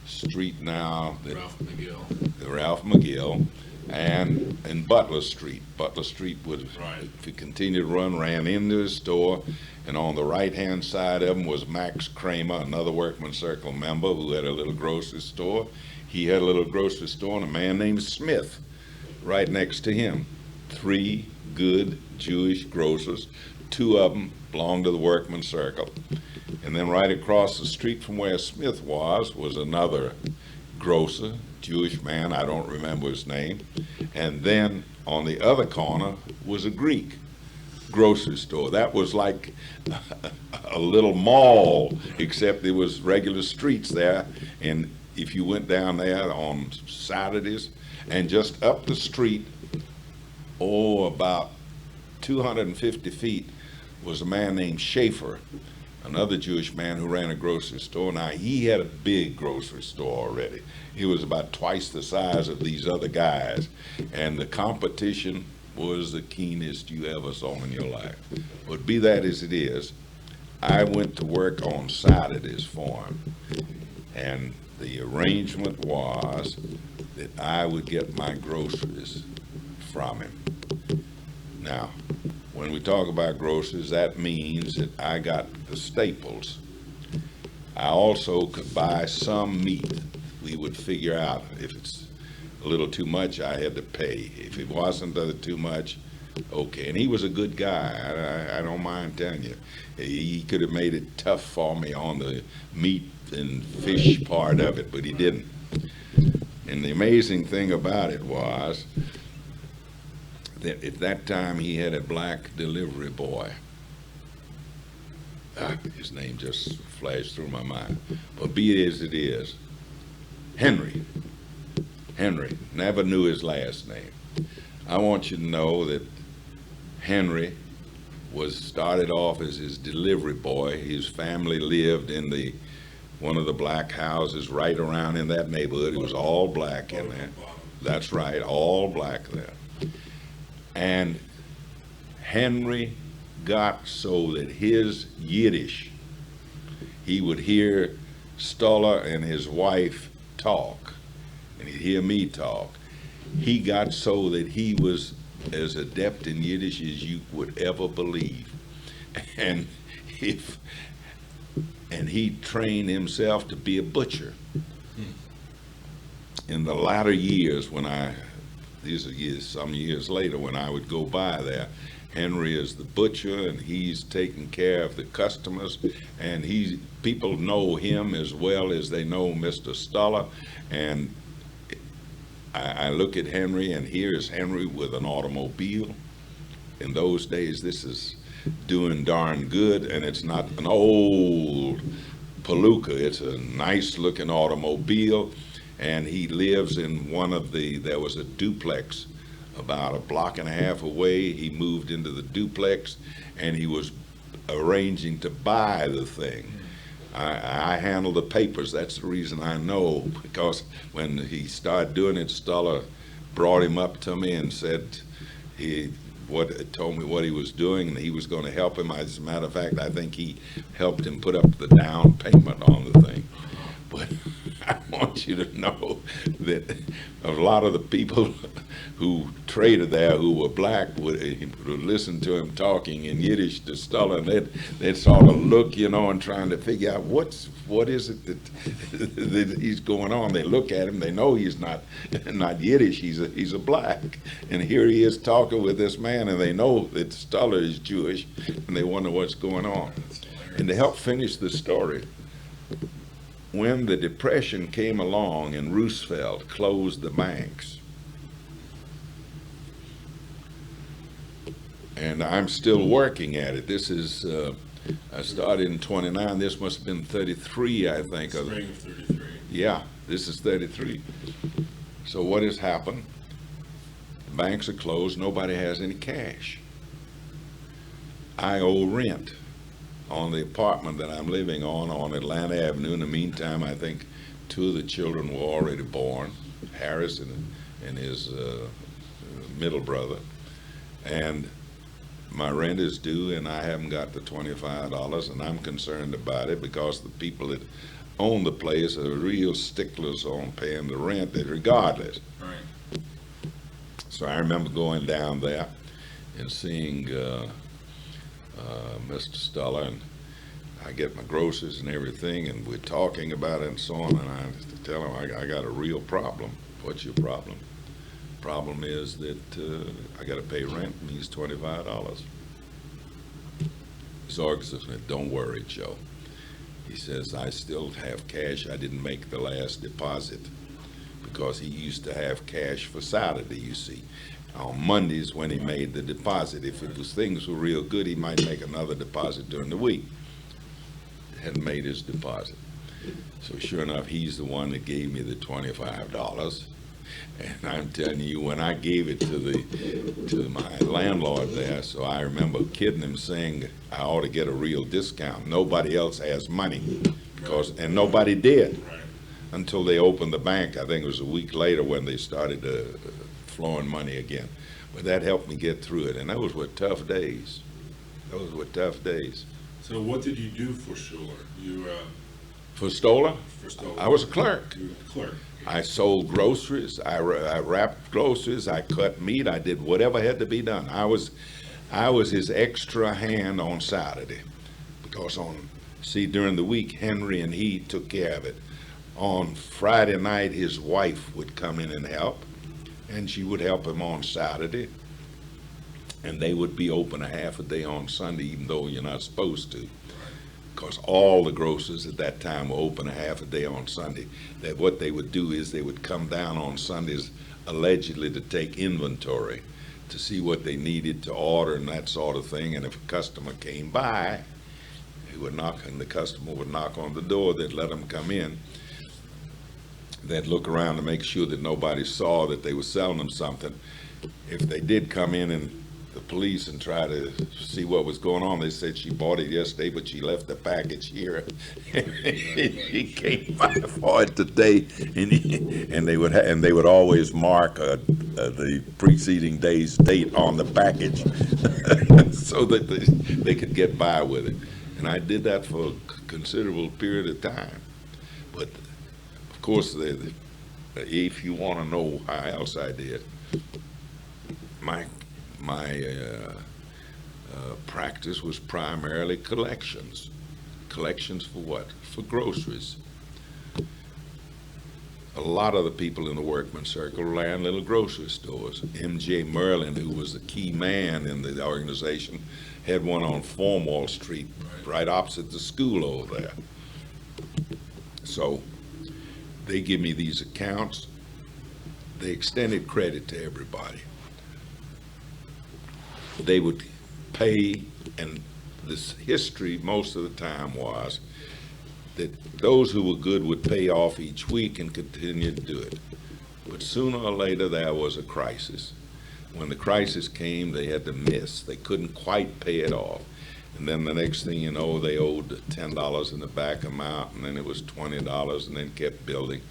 street now that Ralph McGill. the Ralph McGill, and in Butler Street. Butler Street would, Right. if you continued to run, ran into his store, and on the right-hand side of him was Max Kramer, another Workman's Circle member who had a little grocery store. He had a little grocery store, and a man named Smith right next to him. 3 good Jewish grocers. 2 of them belonged to the Workman's Circle. And then right across the street from where Smith was another grocer, Jewish man, I don't remember his name. And then on the other corner was a Greek grocery store. That was like a little mall, except there was regular streets there. And if you went down there on Saturdays, and just up the street, about 250 feet, was a man named Schaefer, another Jewish man who ran a grocery store. Now, he had a big grocery store already. He was about twice the size of these other guys, and the competition was the keenest you ever saw in your life. But be that as it is, I went to work on Saturdays for him, and the arrangement was that I would get my groceries from him. Now, when we talk about groceries, that means that I got the staples. I also could buy some meat. We would figure out if it's a little too much, I had to pay. If it wasn't too much, okay. And he was a good guy. I don't mind telling you. He could have made it tough for me on the meat and fish part of it, but he didn't. And the amazing thing about it was that at that time he had a black delivery boy. His name just flashed through my mind. But be it as it is, Henry, never knew his last name. I want you to know that Henry started off as his delivery boy. His family lived in one of the black houses right around in that neighborhood. It was all black in there. That's right, all black there. And Henry got so that his Yiddish, he would hear Stoller and his wife talk, and he'd hear me talk. He got so that he was as adept in Yiddish as you would ever believe. And he trained himself to be a butcher. In the latter years, these are some years later, when I would go by there, Henry is the butcher, and he's taking care of the customers, and people know him as well as they know Mr. Stoller. And I look at Henry, and here's Henry with an automobile. In those days, this is doing darn good, and it's not an old Palooka. It's a nice looking automobile, and he lives in there was a duplex about a block and a half away. He moved into the duplex, and he was arranging to buy the thing. I handle the papers. That's the reason I know, because when he started doing it, Stoller brought him up to me and said told me what he was doing, and he was going to help him. As a matter of fact, I think he helped him put up the down payment on the thing. But I want you to know that a lot of the people who traded there who were black would listen to him talking in Yiddish to Stoller, and they'd sort of look, and trying to figure out what is it that he's going on. They look at him, they know he's not Yiddish, he's a black, and here he is talking with this man, and they know that Stoller is Jewish, and they wonder what's going on. And to help finish the story, when the Depression came along and Roosevelt closed the banks, and I'm still working at it. This is, I started in 29, this must have been 33, I think. Spring of 33. Yeah, this is 33. So what has happened? The banks are closed, nobody has any cash. I owe rent on the apartment that I'm living on Atlanta Avenue. In the meantime, I think 2 of the children were already born, Harris and his middle brother. And my rent is due, and I haven't got the $25, and I'm concerned about it because the people that own the place are real sticklers on paying the rent, regardless. Right. So I remember going down there and seeing Mr. Stoller, and I get my groceries and everything, and we're talking about it and so on, and I tell him I got a real problem. What's your problem? Problem is that I got to pay rent, and he's $25. Zorg says, don't worry, Joe. He says, I still have cash. I didn't make the last deposit because he used to have cash for Saturday, you see. On Mondays when he made the deposit. If it was things were real good, he might make another deposit during the week. Hadn't made his deposit. So sure enough, he's the one that gave me the $25. And I'm telling you, when I gave it to my landlord there, so I remember kidding him saying I ought to get a real discount. Nobody else has money, and nobody did until they opened the bank. I think it was a week later when they started flowing money again. But that helped me get through it, and those were tough days. Those were tough days. So what did you do for Stoller? For Stoller? For Stoller. I was a clerk. You were a clerk. I sold groceries. I wrapped groceries. I cut meat. I did whatever had to be done. I was his extra hand on Saturday, because during the week Henry and he took care of it. On Friday night his wife would come in and help, and she would help him on Saturday, and they would be open a half a day on Sunday, even though you're not supposed to, because all the grocers at that time were open a half a day on Sunday. That what they would do is they would come down on Sundays allegedly to take inventory, to see what they needed to order and that sort of thing. And if a customer came by, he would knock, and the customer would knock on the door. They'd let them come in. They'd look around to make sure that nobody saw that they were selling them something. If they did come in and the police and try to see what was going on, they said she bought it yesterday, but she left the package here. He came by for it today, and they would always mark the preceding day's date on the package so that they could get by with it. And I did that for a considerable period of time. But of course, if you want to know how else I did, my practice was primarily collections. Collections for what? For groceries. A lot of the people in the workman circle ran little grocery stores. M.J. Merlin, who was the key man in the organization, had one on Formwall Street, right opposite the school over there. So they give me these accounts. They extended credit to everybody. They would pay, and this history most of the time was that those who were good would pay off each week and continue to do it. But sooner or later there was a crisis. When the crisis came, they had to miss. They couldn't quite pay it off. And then the next thing you know, they owed $10 in the back amount, and then it was $20, and then kept building.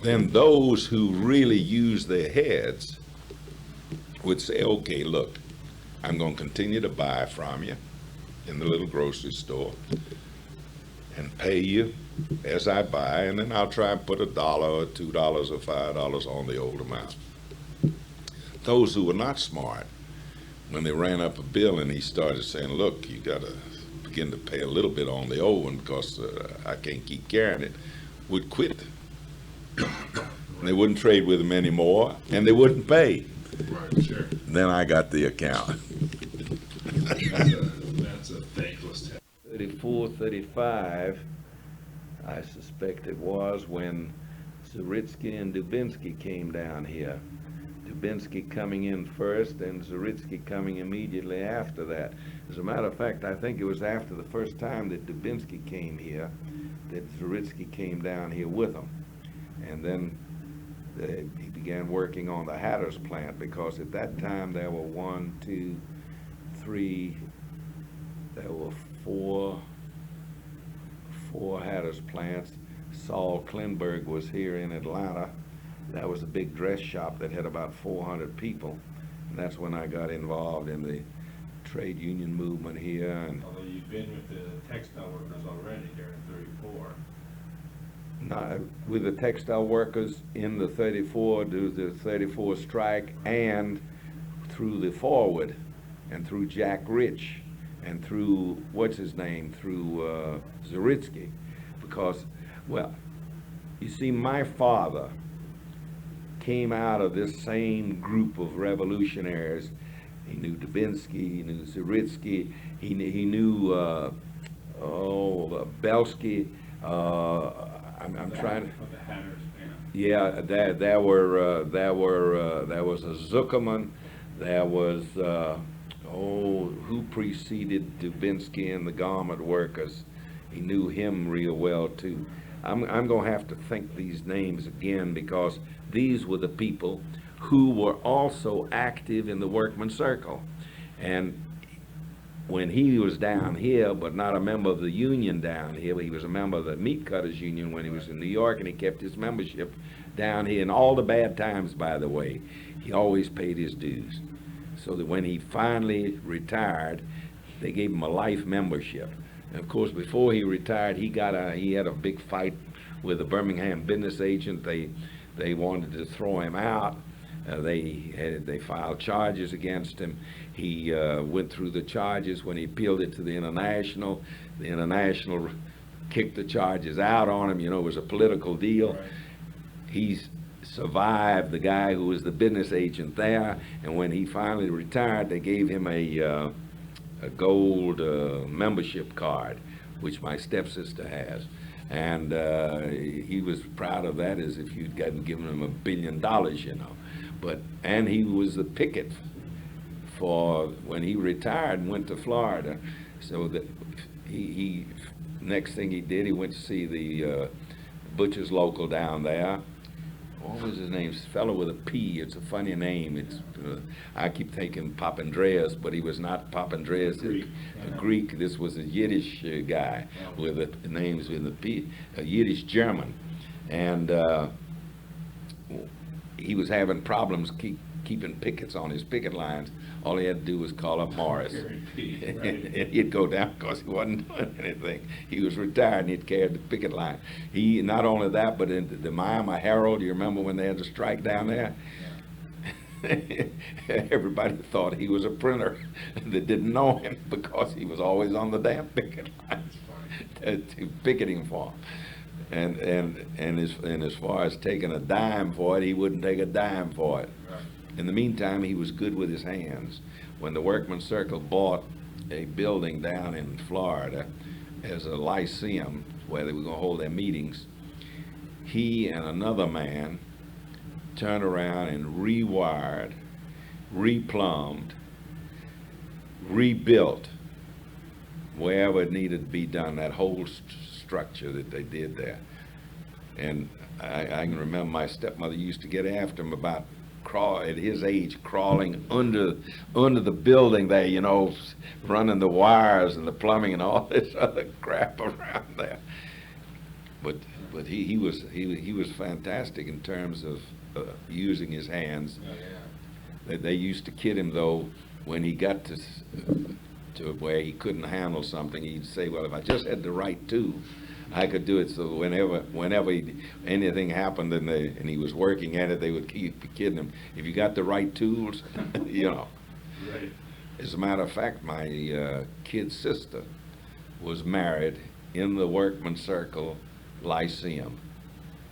Then those who really use their heads would say, okay, look, I'm going to continue to buy from you in the little grocery store and pay you as I buy, and then I'll try and put $1 or $2 or $5 on the old amount. Those who were not smart, when they ran up a bill and he started saying, look, you got to begin to pay a little bit on the old one because I can't keep carrying it, would quit. And they wouldn't trade with him anymore, and they wouldn't pay. Right, sure. Then I got the account. That's a thankless task. 34, 35, I suspect it was, when Zaritsky and Dubinsky came down here. Dubinsky coming in first and Zaritsky coming immediately after that. As a matter of fact, I think it was after the first time that Dubinsky came here that Zaritsky came down here with him. And then he began working on the Hatter's plant, because at that time there were four Hatter's plants. Saul Klinberg was here in Atlanta. That was a big dress shop that had about 400 people. And that's when I got involved in the trade union movement here. And Although you've been with the textile workers already during 34. not with the textile workers in the 34, due to the 34 strike, and through the Forward, and through Jack Rich, and through, what's his name, through Zaritsky. Because, well, you see, my father came out of this same group of revolutionaries. He knew Dubinsky, he knew Zaritsky, he knew Belsky. I'm trying to. Of the Hatters, Yeah, there was a Zuckerman. There was who preceded Dubinsky and the garment workers. He knew him real well too. I'm going to have to think these names again, because these were the people who were also active in the workman's circle. And when he was down here, but not a member of the union down here, he was a member of the meat cutters union when he was in New York, and he kept his membership down here. In all the bad times, by the way, he always paid his dues. So that when he finally retired, they gave him a life membership. And of course, before he retired, he had a big fight with the Birmingham business agent. They wanted to throw him out. They filed charges against him. He went through the charges. When he appealed it to the International kicked the charges out on him. You know, it was a political deal. Right. He's survived the guy who was the business agent there, and when he finally retired, they gave him a gold membership card, which my stepsister has. And he was proud of that, as if you'd given him $1 billion, you know. And he was the picket for when he retired and went to Florida. So that he next thing he did, he went to see the butcher's local down there. What was his name? Fellow with a P. It's a funny name. It's I keep thinking Papandreas, but he was not Papandreas. Greek. A Greek. This was a Yiddish guy with the names with a P, a Yiddish German, and he was having problems keeping pickets on his picket lines. All he had to do was call up Morris. And he'd go down because he wasn't doing anything. He was retired and he'd carry the picket line. He, not only that, but in the Miami Herald, do you remember when they had the strike down there? Everybody thought he was a printer. They didn't know him because he was always on the damn picket line picketing for him. And as far as taking a dime for it, he wouldn't take a dime for it. Right. In the meantime, he was good with his hands. When the Workman's Circle bought a building down in Florida as a lyceum where they were going to hold their meetings, he and another man turned around and rewired, replumbed, rebuilt wherever it needed to be done, that whole structure that they did there. And I can remember my stepmother used to get after him about at his age, crawling under the building there, you know, running the wires and the plumbing and all this other crap around there. But he was fantastic in terms of using his hands. Oh, yeah. They used to kid him though when he got to where he couldn't handle something. He'd say, "Well, if I just had the right tools, I could do it." So whenever anything happened and he was working at it, they would keep kidding him. If you got the right tools, you know. Right. As a matter of fact, my kid's sister was married in the Workman Circle Lyceum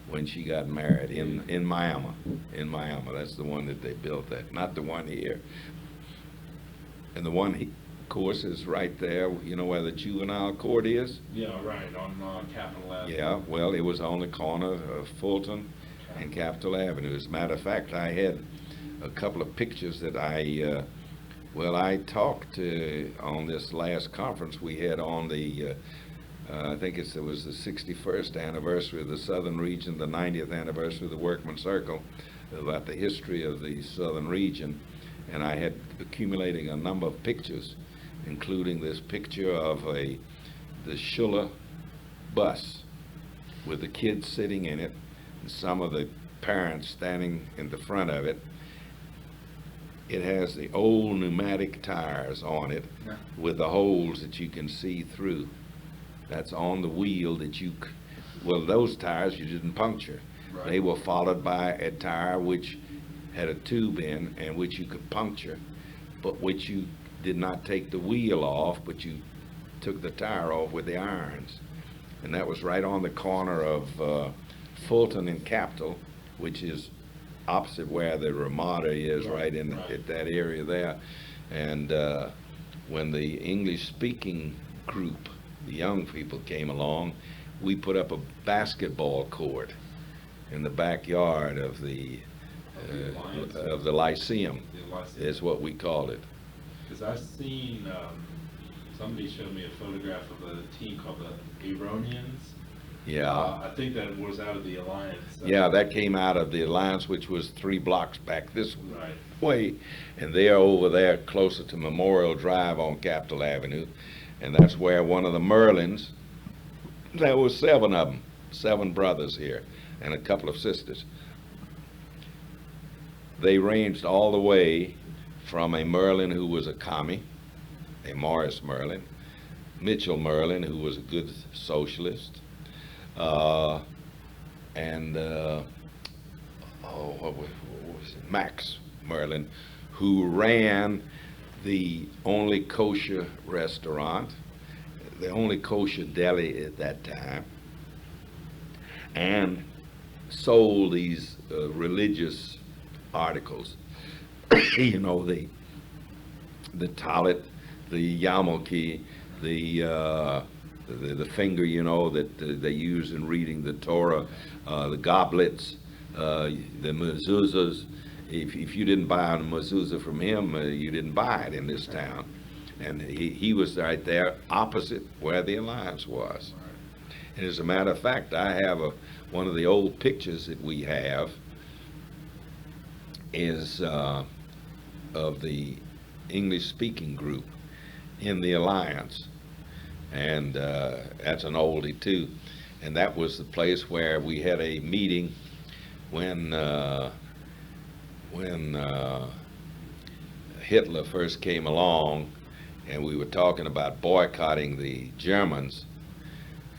when she got married in Miami. In Miami, that's the one that they built that, not the one here. And the one, of course, is right there. You know where the juvenile court is? Yeah, right, on Capitol Avenue. Yeah, well, it was on the corner of Fulton and Capitol Avenue. As a matter of fact, I had a couple of pictures that I talked on this last conference we had on the, I think it was the 61st anniversary of the Southern Region, the 90th anniversary of the Workman Circle, about the history of the Southern Region. And I had accumulating a number of pictures, including this picture of the Schuller bus with the kids sitting in it and some of the parents standing in the front of it. It has the old pneumatic tires on it Yeah. with the holes that you can see through. That's on the wheel that well, those tires you didn't puncture. Right. They were followed by a tire which had a tube in and which you could puncture, but which you did not take the wheel off, but you took the tire off with the irons. And that was right on the corner of Fulton and Capitol, which is opposite where the Ramada is, right in at that area there. And when the English-speaking group, the young people came along, we put up a basketball court in the backyard of the Lyceum, is what we called it. Because I've seen, somebody showed me a photograph of a team called the Aronians. Yeah. I think that was out of the Alliance. Yeah, that came out of the Alliance, which was 3 blocks back this Right. way. And they're over there closer to Memorial Drive on Capitol Avenue. And that's where one of the Merlins, there was 7 of them, 7 brothers here, and a couple of sisters. They ranged all the way from a Merlin who was a commie, a Morris Merlin, Mitchell Merlin, who was a good socialist, and what was it? Max Merlin, who ran the only kosher restaurant, the only kosher deli at that time, and sold these religious articles. You know, the talit, the yarmulke, the finger, you know, that they use in reading the Torah, the goblets, the mezuzahs. If you didn't buy a mezuzah from him, you didn't buy it in this town. And he was right there opposite where the Alliance was. And as a matter of fact, I have one of the old pictures that we have is of the English-speaking group in the Alliance. And that's an oldie too. And that was the place where we had a meeting when Hitler first came along, and we were talking about boycotting the Germans.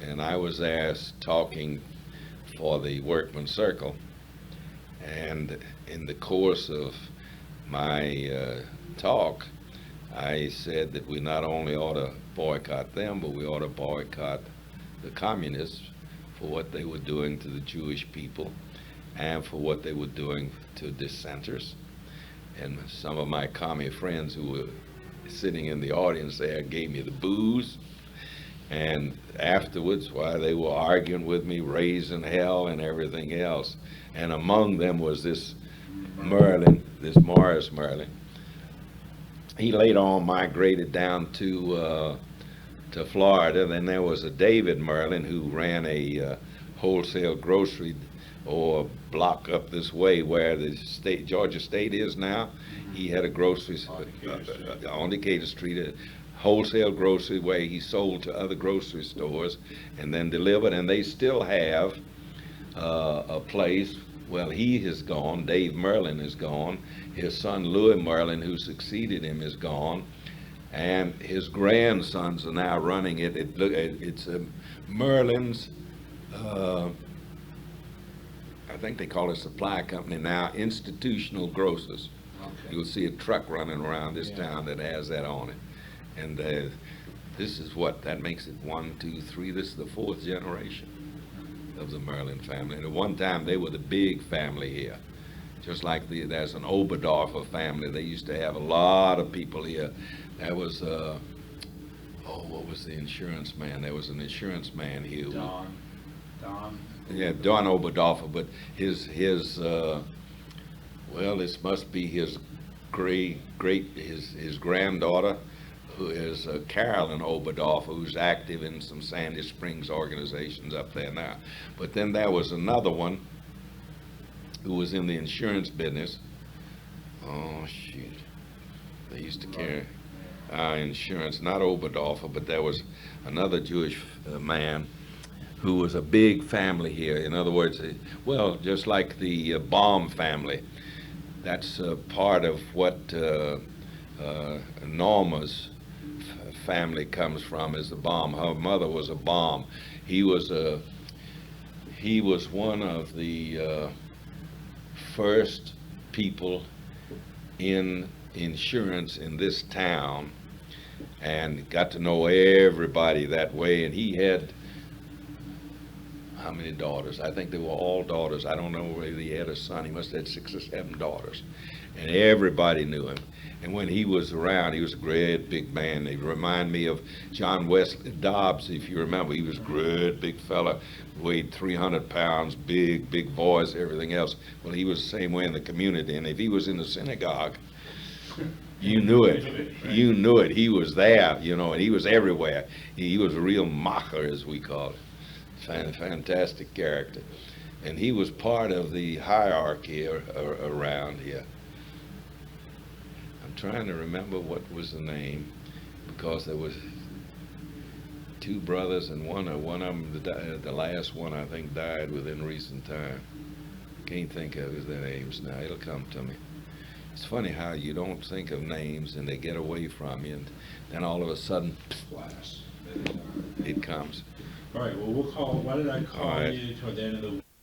And I was there talking for the Workman Circle. And in the course of my talk, I said that we not only ought to boycott them, but we ought to boycott the communists for what they were doing to the Jewish people and for what they were doing to dissenters. And some of my commie friends who were sitting in the audience there gave me the boos. And afterwards, while they were arguing with me, raising hell and everything else, and among them was this Merlin, this Morris Merlin. He later on migrated down to Florida. Then there was a David Merlin who ran a wholesale grocery or a block up this way where the state, Georgia State is now. He had a grocery On Decatur Street. on Decatur Street, a wholesale grocery where he sold to other grocery stores and then delivered. And they still have a place. Well, he is gone. Dave Merlin is gone. His son Louis Merlin, who succeeded him, is gone. And his grandsons are now running it. It's Merlin's, I think they call it supply company now, Institutional Grocers. Okay. You'll see a truck running around this Yeah. town that has that on it. And this is what, that makes it 1, 2, 3, this is the 4th generation of the Merlin family. And at one time, they were the big family here. Just like there's an Oberdorfer family. They used to have a lot of people here. There was, what was the insurance man? There was an insurance man here. Don. Yeah, Don Oberdorfer, but his well, this must be his his granddaughter, who is Carolyn Oberdorfer, who's active in some Sandy Springs organizations up there now. But then there was another one who was in the insurance business. Oh, shoot. They used to carry insurance, not Oberdorfer, but there was another Jewish man who was a big family here. In other words, well, just like the Baum family, that's part of what Norma's family comes from, is the Baum. Her mother was a Baum. He was one of the first people in insurance in this town, and got to know everybody that way. And he had, how many daughters? I think they were all daughters. I don't know whether he had a son. He must have had 6 or 7 daughters. And everybody knew him. And when he was around, he was a great big man. They remind me of John Wesley Dobbs, if you remember. He was a great big fella, weighed 300 pounds, big voice, everything else. Well, he was the same way in the community. And if he was in the synagogue, you knew it. You knew it. He was there, you know, and he was everywhere. He was a real mocker, as we call it. Fantastic character. And he was part of the hierarchy around here. I'm trying to remember what was the name, because there was 2 brothers, and one of them, the last one, I think, died within recent time. Can't think of their names now. It'll come to me. It's funny how you don't think of names and they get away from you, and then all of a sudden, Flash. it comes. All right, well, why did I call All right. you toward the end of the